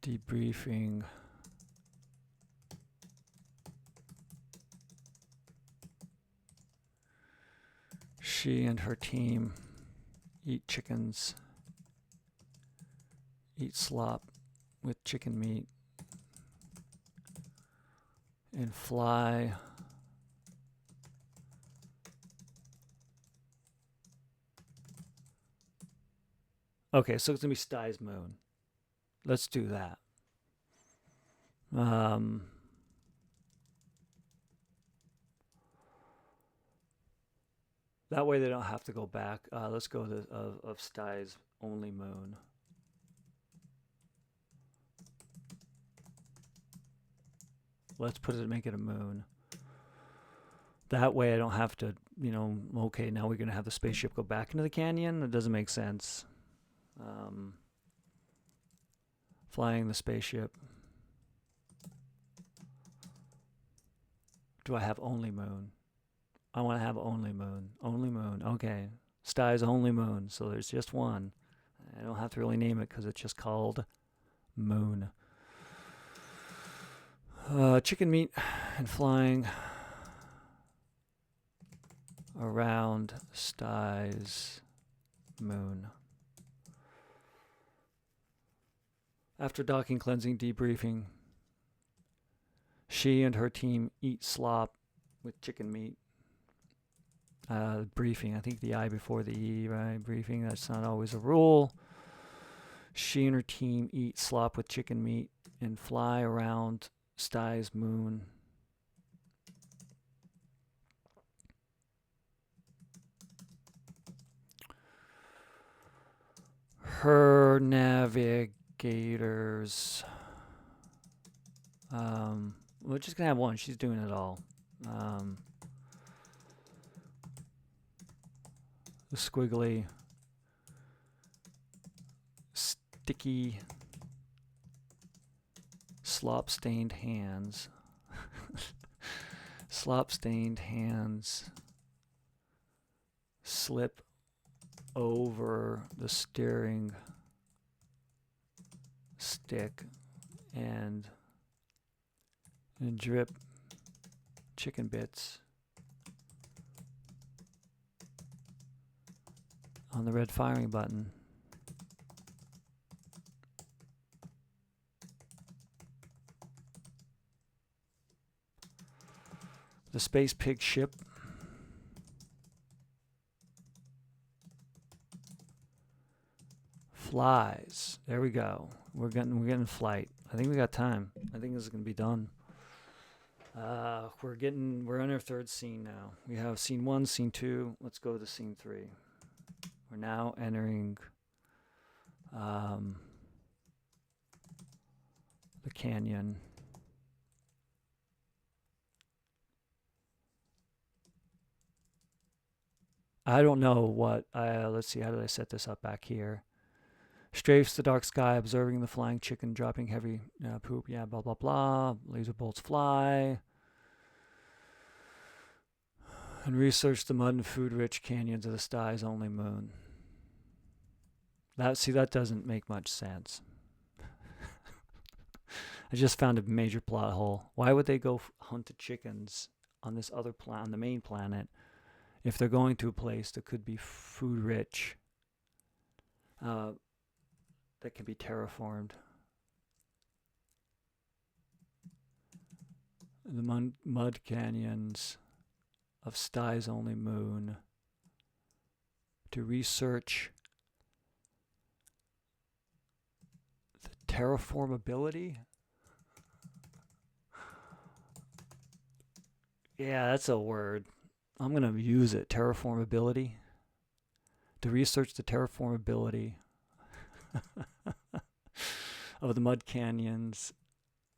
debriefing, she and her team eat chickens, eat slop with chicken meat, and fly okay, so it's gonna be Sty's moon. Let's do that. That way they don't have to go back. Let's go to of Sty's only moon. Let's make it a moon. That way I don't have to, okay, now we're going to have the spaceship go back into the canyon. That doesn't make sense. Flying the spaceship. Do I have only moon? I want to have only moon. Only moon. Okay. Sty's only moon. So there's just one. I don't have to really name it because it's just called moon. Chicken meat and flying around Sty's moon. After docking, cleansing, debriefing, she and her team eat slop with chicken meat. Briefing, I think the I before the E, right? Briefing, that's not always a rule. She and her team eat slop with chicken meat and fly around Sty's moon. Her navigators. We're just gonna have one. She's doing it all. The squiggly, sticky, slop-stained hands. Slop-stained hands slip over the steering stick and drip chicken bits on the red firing button. The space pig ship flies. There we go. We're getting flight. I think we got time. I think this is gonna be done. We're in our third scene now. We have scene 1, scene 2. Let's go to scene 3. We're now entering the canyon. I don't know what. Let's see. How did I set this up back here? Strafes the dark sky, observing the flying chicken dropping heavy poop. Yeah, blah, blah, blah. Laser bolts fly. And research the mud and food-rich canyons of the Sty's only moon. That doesn't make much sense. I just found a major plot hole. Why would they go hunt the chickens on this other planet, on the main planet, if they're going to a place that could be food-rich? That can be terraformed. The mud canyons of Sty's only moon to research the terraformability. Yeah, that's a word. I'm going to use it. Terraformability. to research the terraformability of the mud canyons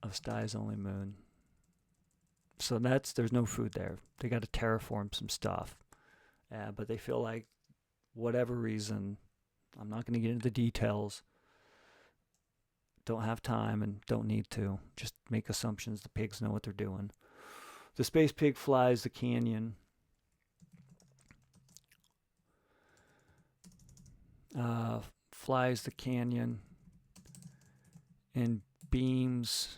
of Sty's only moon. So there's no food there. They got to terraform some stuff. But they feel like, whatever reason, I'm not going to get into the details, don't have time and don't need to. Just make assumptions. The pigs know what they're doing. The space pig flies the canyon. Flies the canyon and beams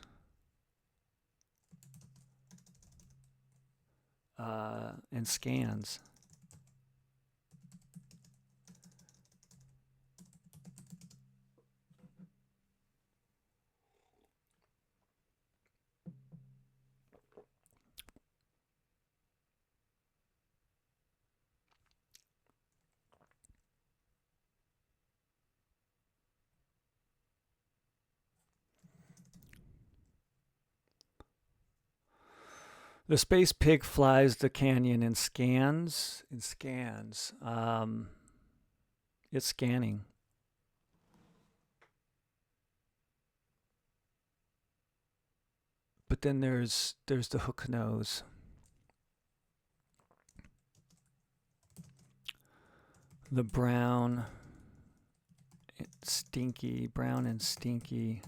and scans. The space pig flies the canyon and scans. It's scanning. But then there's the hook nose. The brown and stinky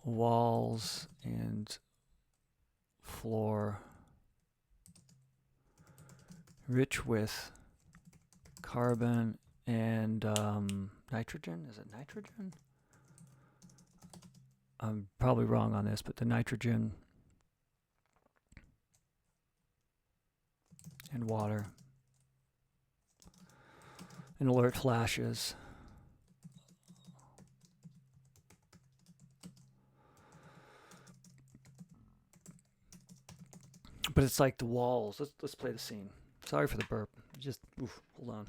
walls and floor, rich with carbon and nitrogen. Is it nitrogen? I'm probably wrong on this, but the nitrogen and water and alert flashes. But it's like the walls. Let's play the scene. Sorry for the burp. Just hold on.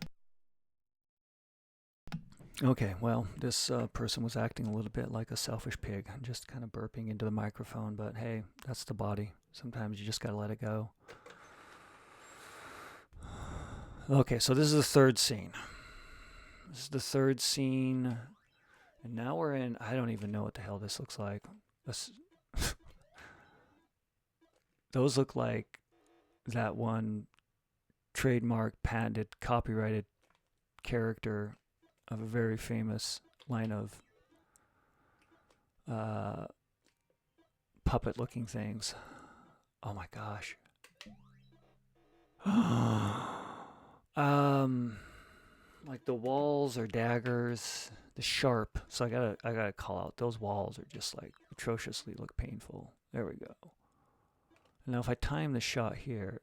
Okay, well, this person was acting a little bit like a selfish pig, just kind of burping into the microphone. But hey, that's the body. Sometimes you just gotta let it go. Okay, so this is the third scene. And now we're in, I don't even know what the hell this looks like. Those look like that one trademark, patented, copyrighted character of a very famous line of puppet-looking things. Oh my gosh. Like the walls are daggers, the sharp. So I gotta call out, those walls are just like atrociously look painful. There we go. Now if I time the shot here,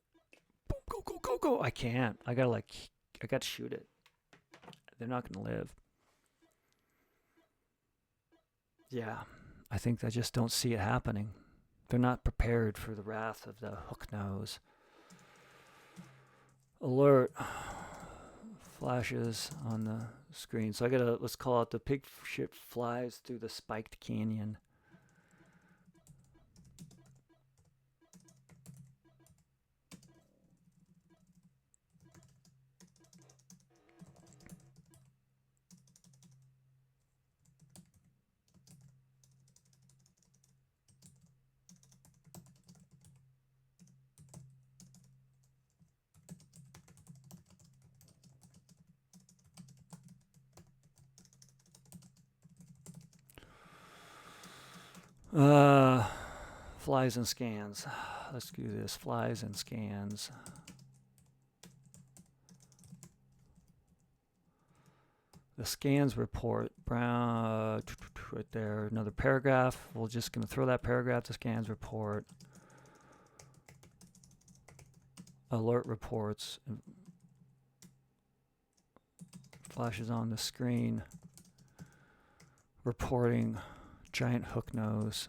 go. I can't. I gotta shoot it. They're not gonna live. Yeah, I think I just don't see it happening. They're not prepared for the wrath of the hook nose. Alert flashes on the screen. So let's call out the pig ship flies through the spiked canyon. Flies and scans. Let's do this. Flies and scans. The scans report. Brown. Right there. Another paragraph. We're just going to throw that paragraph. The scans report. Alert reports. Flashes on the screen. Reporting. Giant hook nose.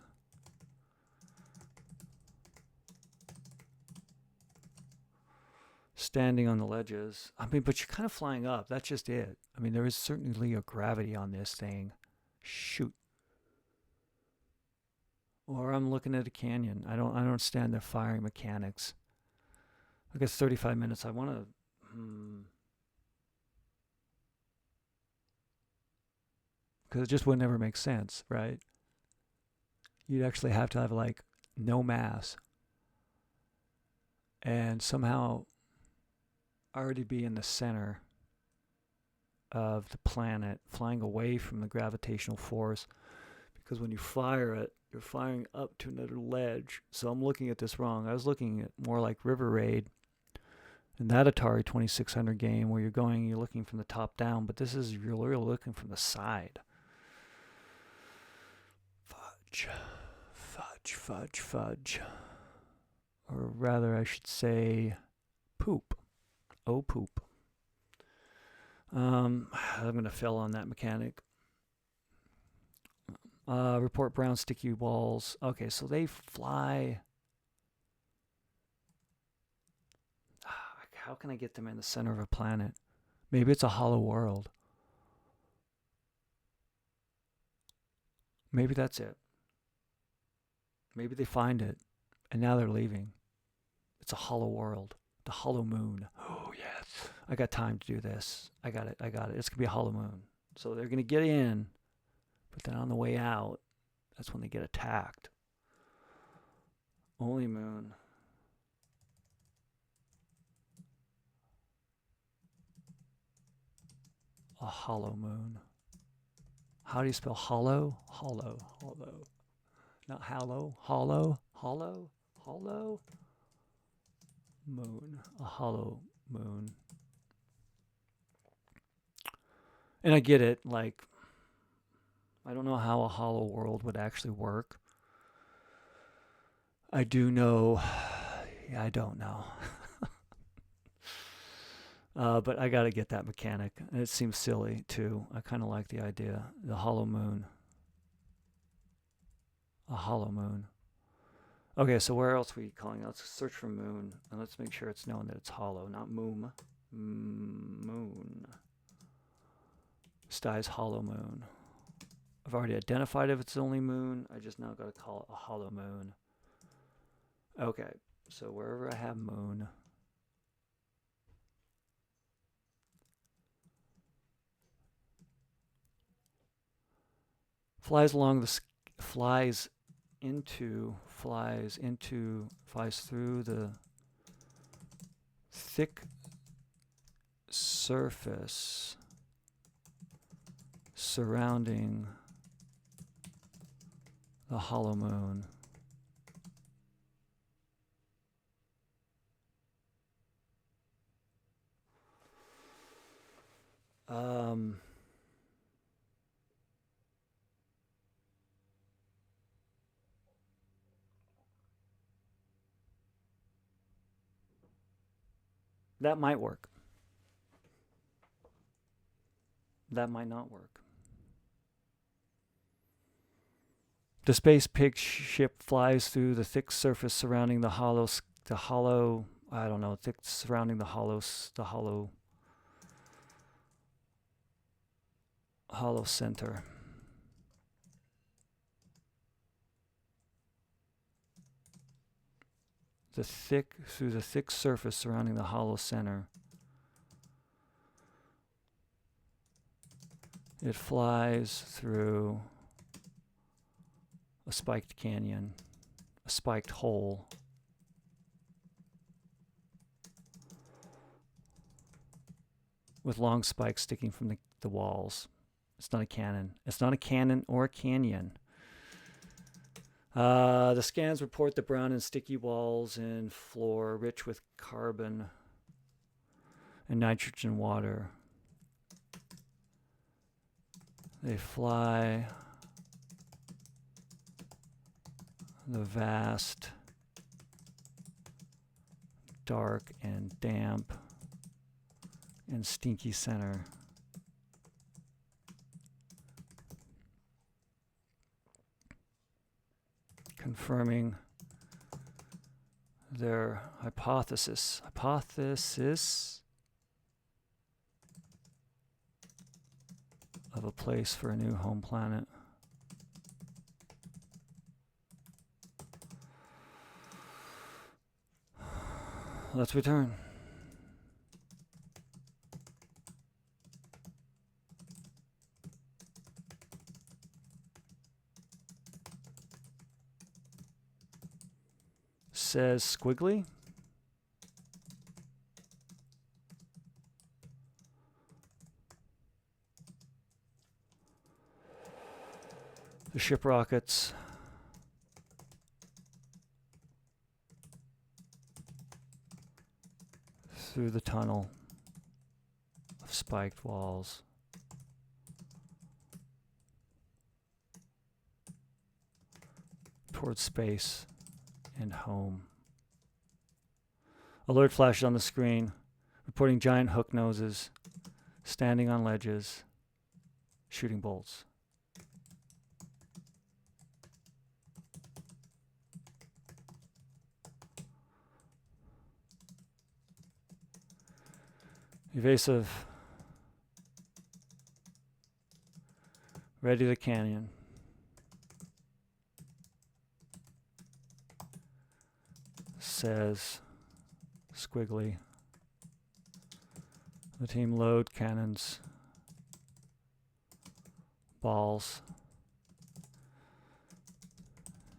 Standing on the ledges. I mean, but you're kind of flying up. That's just it. I mean, there is certainly a gravity on this thing. Shoot. Or I'm looking at a canyon. I don't understand the firing mechanics. I guess 35 minutes. I want to. Because it just would never make sense, right? You'd actually have to have like no mass and somehow already be in the center of the planet, flying away from the gravitational force. Because when you fire it, you're firing up to another ledge. So I'm looking at this wrong. I was looking at more like River Raid in that Atari 2600 game where you're looking from the top down, but this is you're really looking from the side. Fudge. Or rather, I should say poop. Oh, poop. I'm going to fail on that mechanic. Report brown sticky walls. Okay, so they fly. How can I get them in the center of a planet? Maybe it's a hollow world. Maybe that's it. Maybe they find it, and now they're leaving. It's a hollow world. The hollow moon. Oh, yes. I got time to do this. I got it. It's going to be a hollow moon. So they're going to get in, but then on the way out, that's when they get attacked. Only moon. A hollow moon. How do you spell hollow? Hollow. Not hollow. Hollow. Moon. A hollow moon. And I get it. Like, I don't know how a hollow world would actually work. I do know. Yeah, I don't know. But I got to get that mechanic. And it seems silly, too. I kind of like the idea. The hollow moon. A hollow moon. Okay, so where else are we calling? Let's search for moon. And let's make sure it's known that it's hollow, not moon. Moon. Sty's hollow moon. I've already identified if it's the only moon. I just now got to call it a hollow moon. Okay, so wherever I have moon. Flies through the thick surface surrounding the hollow moon. That might work. That might not work. The space pig ship flies through the thick surface surrounding the hollow center. Through the thick surface surrounding the hollow center. It flies through a spiked canyon, a spiked hole. With long spikes sticking from the walls. It's not a cannon. It's not a cannon or a canyon. The scans report the brown and sticky walls and floor rich with carbon and nitrogen water. They fly the vast, dark and damp and stinky center. Confirming their hypothesis of a place for a new home planet. let's return. Says squiggly. The ship rockets. Through the tunnel of spiked walls. Towards space and home. Alert flashes on the screen, reporting giant hook noses, standing on ledges, shooting bolts. Evasive. Ready to canyon. Says squiggly. The team load cannons. Balls.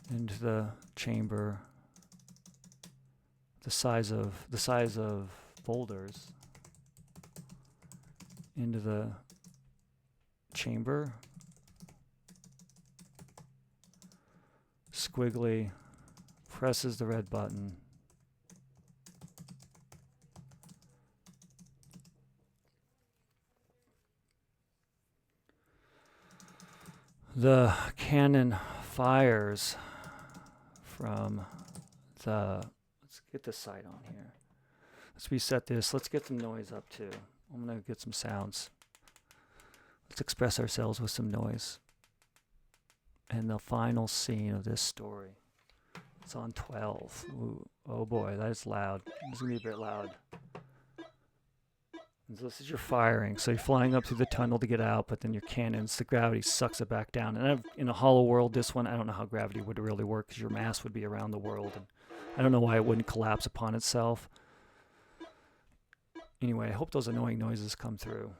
Into the chamber. The size of boulders. Into the chamber. Squiggly presses the red button. The cannon fires from the... Let's get the sight on here. Let's reset this. Let's get some noise up too. I'm going to get some sounds. Let's express ourselves with some noise. And the final scene of this story. It's on 12. Ooh, oh boy, that is loud. It's going to be a bit loud. And so this is your firing. So you're flying up through the tunnel to get out, but then your cannons, the gravity sucks it back down. And in a hollow world, this one, I don't know how gravity would really work because your mass would be around the world. And I don't know why it wouldn't collapse upon itself. Anyway, I hope those annoying noises come through.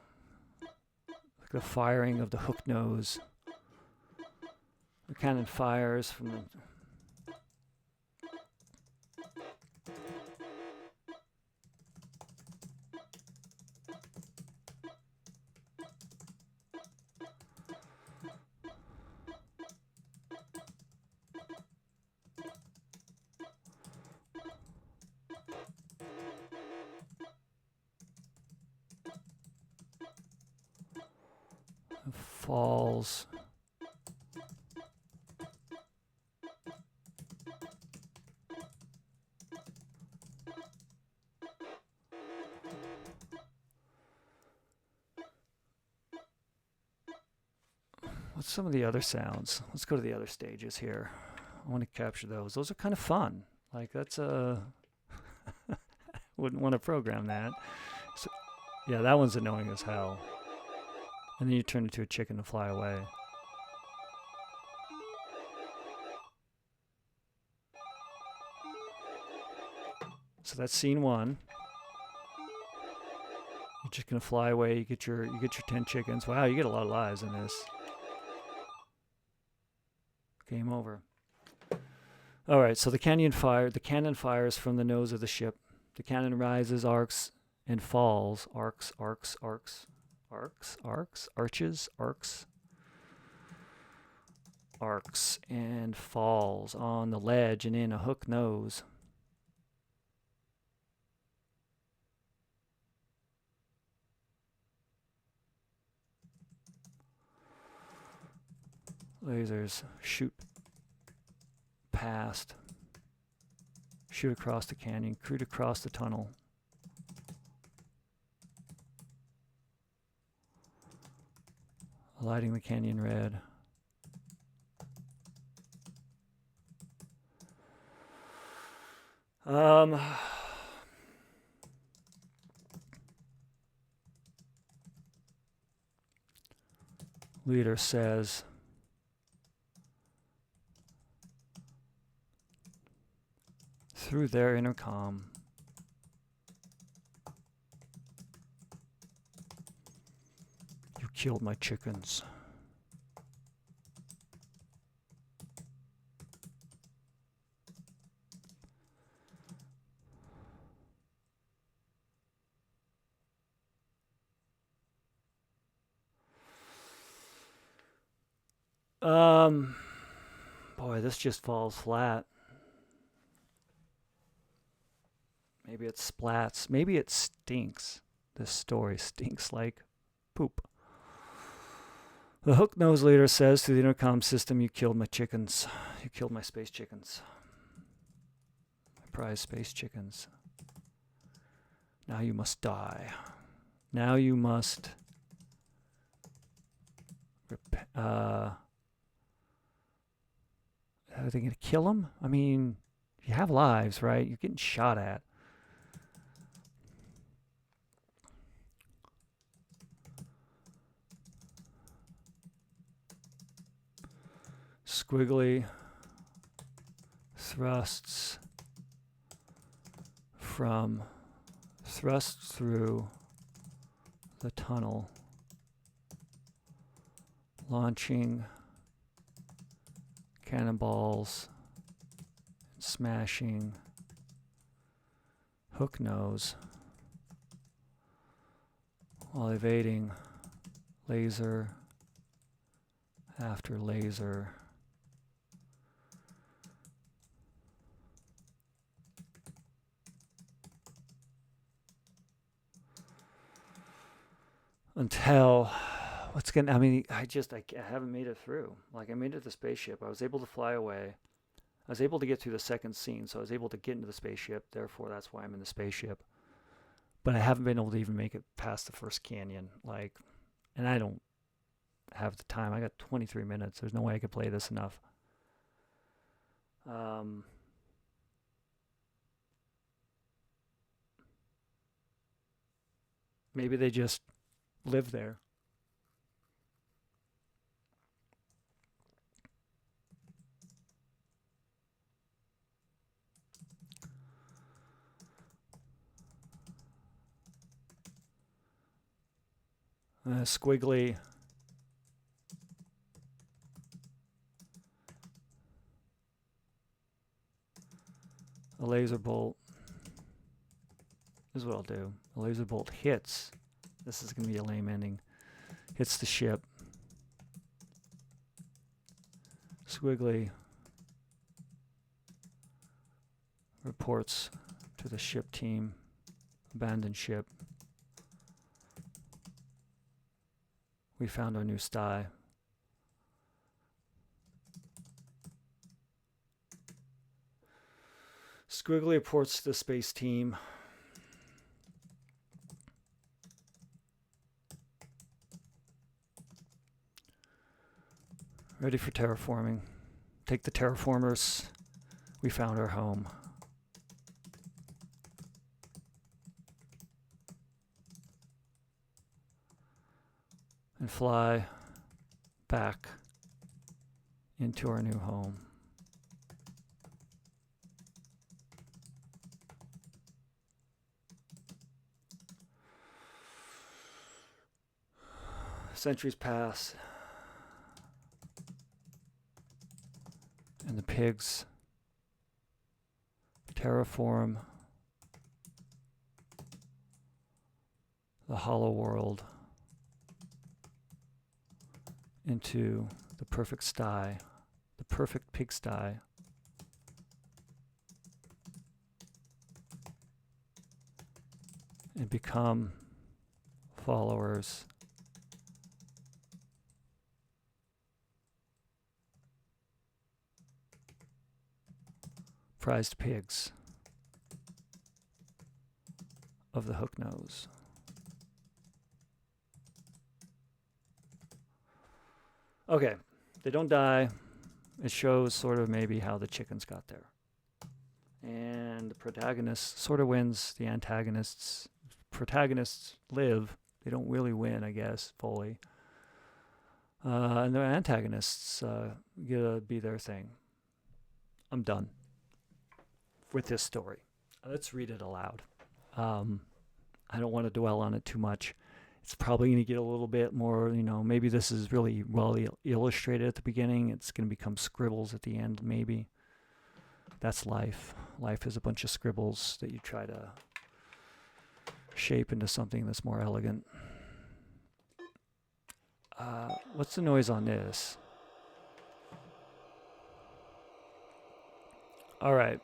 Like the firing of the hook nose. The cannon fires from the... falls. What's some of the other sounds? Let's go to the other stages here. I want to capture those. Those are kind of fun. Like that's a... Wouldn't want to program that. So, yeah, that one's annoying as hell. And then you turn into a chicken to fly away. So that's scene one. You're just gonna fly away. You get your 10 chickens. Wow, you get a lot of lives in this. Game over. All right. So the cannon fires from the nose of the ship. The cannon rises, arcs, and falls. Arcs, and falls on the ledge and in a hook nose. Lasers shoot past, shoot across the canyon, cruise across the tunnel. Lighting the canyon red. Leader says, through their intercom, killed my chickens. Boy, this just falls flat. Maybe it splats. Maybe it stinks. This story stinks like poop. The hook-nosed leader says to the intercom system, "You killed my chickens. You killed my space chickens. My prize space chickens. Now you must die. Now you must are they going to kill them? I mean, you have lives, right? You're getting shot at. Squiggly thrusts through the tunnel, launching cannonballs, smashing hook nose while evading laser after laser. Until I haven't made it through. Like, I made it to the spaceship. I was able to fly away. I was able to get through the second scene, so I was able to get into the spaceship. Therefore, that's why I'm in the spaceship. But I haven't been able to even make it past the first canyon. And I don't have the time. I got 23 minutes. There's no way I could play this enough. Maybe they just live there. Squiggly. A laser bolt. This is what I'll do. A laser bolt hits. This is going to be a lame ending. Hits the ship. Squiggly reports to the ship team. Abandoned ship. We found our new sty. Squiggly reports to the space team. Ready for terraforming. Take the terraformers. We found our home. And fly back into our new home. Centuries pass, and the pigs terraform the hollow world into the perfect sty, the perfect pigsty. And become followers prized pigs of the hook nose. Okay, they don't die. It shows sort of maybe how the chickens got there. And the protagonist sort of wins. The protagonists live. They don't really win, I guess, fully. And the antagonists get to be their thing. I'm done with this story. Let's read it aloud. I don't want to dwell on it too much. It's probably going to get a little bit more, maybe this is really well illustrated at the beginning. It's going to become scribbles at the end, maybe. That's life. Life is a bunch of scribbles that you try to shape into something that's more elegant. What's the noise on this? All right.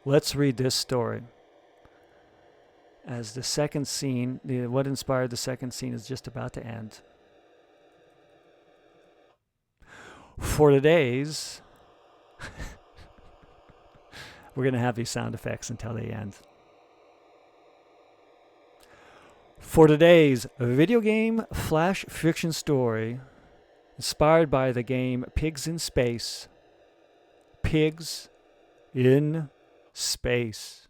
Let's read this story. As the second scene, what inspired the second scene is just about to end. For today's, we're going to have these sound effects until they end. For today's video game flash fiction story, inspired by the game Pigs in Space. Pigs in Space.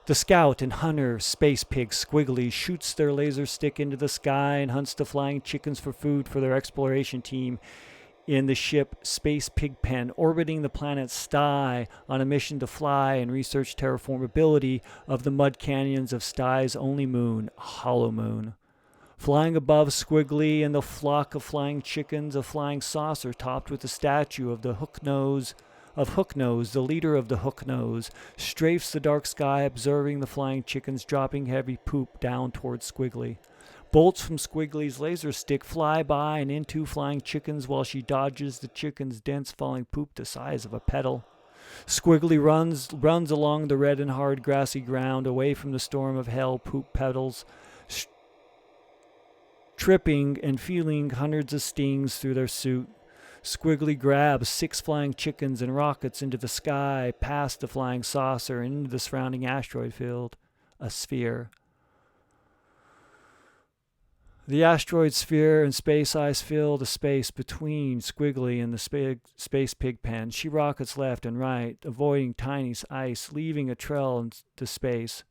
The scout and hunter space pig Squiggly shoots their laser stick into the sky and hunts the flying chickens for food for their exploration team in the ship Space Pigpen, orbiting the planet Sty on a mission to fly and research terraformability of the mud canyons of Sty's only moon, Hollow Moon. Flying above Squiggly and the flock of flying chickens, a flying saucer topped with a statue of the Hooknose, the leader of the Hooknose, strafes the dark sky, observing the flying chickens dropping heavy poop down towards Squiggly. Bolts from Squiggly's laser stick fly by and into flying chickens while she dodges the chickens' dense falling poop the size of a petal. Squiggly runs along the red and hard grassy ground away from the storm of hell poop petals, tripping and feeling hundreds of stings through their suit. Squiggly grabs 6 flying chickens and rockets into the sky, past the flying saucer and into the surrounding asteroid field, a sphere. The asteroid sphere and space ice fill the space between Squiggly and the space pig pen. She rockets left and right, avoiding tiny ice, leaving a trail into space.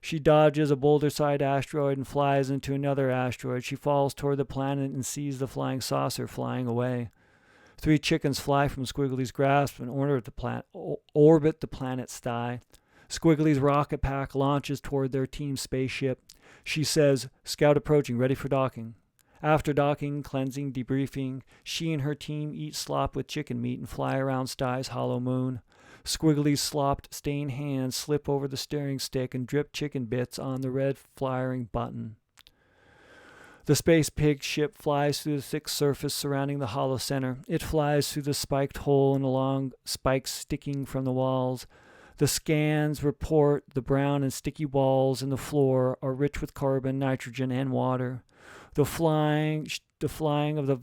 She dodges a boulder-sized asteroid and flies into another asteroid. She falls toward the planet and sees the flying saucer flying away. 3 chickens fly from Squiggly's grasp and orbit the planet Sty. Squiggly's rocket pack launches toward their team spaceship. She says, "Scout approaching, ready for docking." After docking, cleansing, debriefing, she and her team eat slop with chicken meat and fly around Sty's hollow moon. Squiggly's slopped, stained hands slip over the steering stick and drip chicken bits on the red flaring button. The space pig ship flies through the thick surface surrounding the hollow center. It flies through the spiked hole and along spikes sticking from the walls. The scans report the brown and sticky walls and the floor are rich with carbon, nitrogen, and water. The flying ship scans the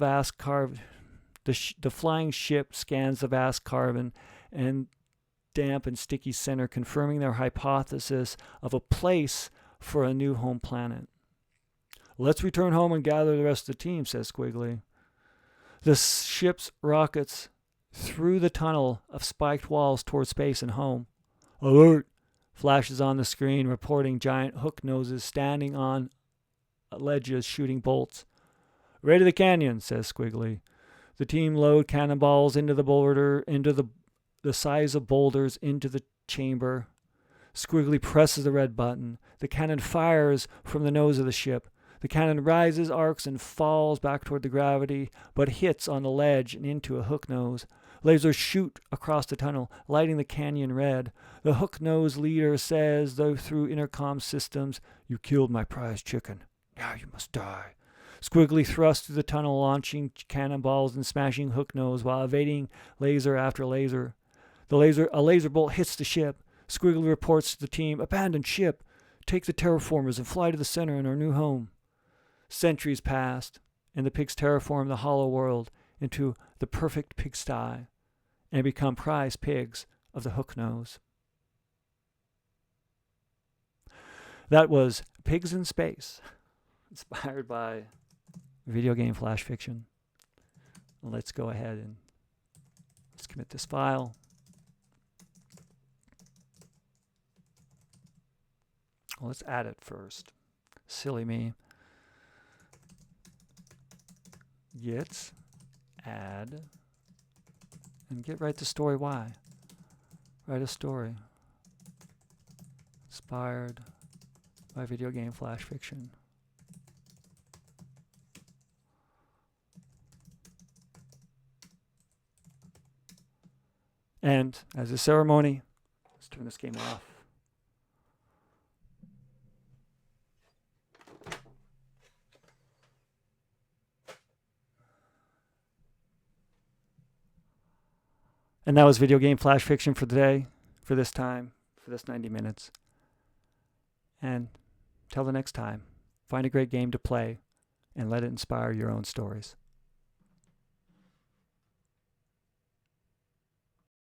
vast carbon and damp and sticky center, confirming their hypothesis of a place for a new home planet. "Let's return home and gather the rest of the team," says Squiggly. The ship's rockets through the tunnel of spiked walls toward space and home. "Alert!" flashes on the screen, reporting giant hook noses standing on ledges shooting bolts. "Ready to the canyon," says Squiggly. The team load cannonballs into the size of boulders into the chamber. Squiggly presses the red button. The cannon fires from the nose of the ship. The cannon rises, arcs, and falls back toward the gravity, but hits on the ledge and into a hook nose. Lasers shoot across the tunnel, lighting the canyon red. The hook nose leader says, though through intercom systems, "You killed my prize chicken. Now you must die." Squiggly thrusts through the tunnel, launching cannonballs and smashing hook nose while evading laser after laser. A laser bolt hits the ship. Squiggly reports to the team, "Abandoned ship. Take the terraformers and fly to the center in our new home." Centuries passed, and the pigs terraform the hollow world into the perfect pigsty and become prize pigs of the hook nose. That was Pigs in Space, inspired by video game flash fiction. Let's go ahead and let's commit this file. Well, let's add it first. Silly me. Git add and git write the story Y. Write a story. inspired by video game flash fiction. And as a ceremony, let's turn this game off. And that was video game flash fiction for today, for this time, for this 90 minutes. And till the next time, find a great game to play and let it inspire your own stories.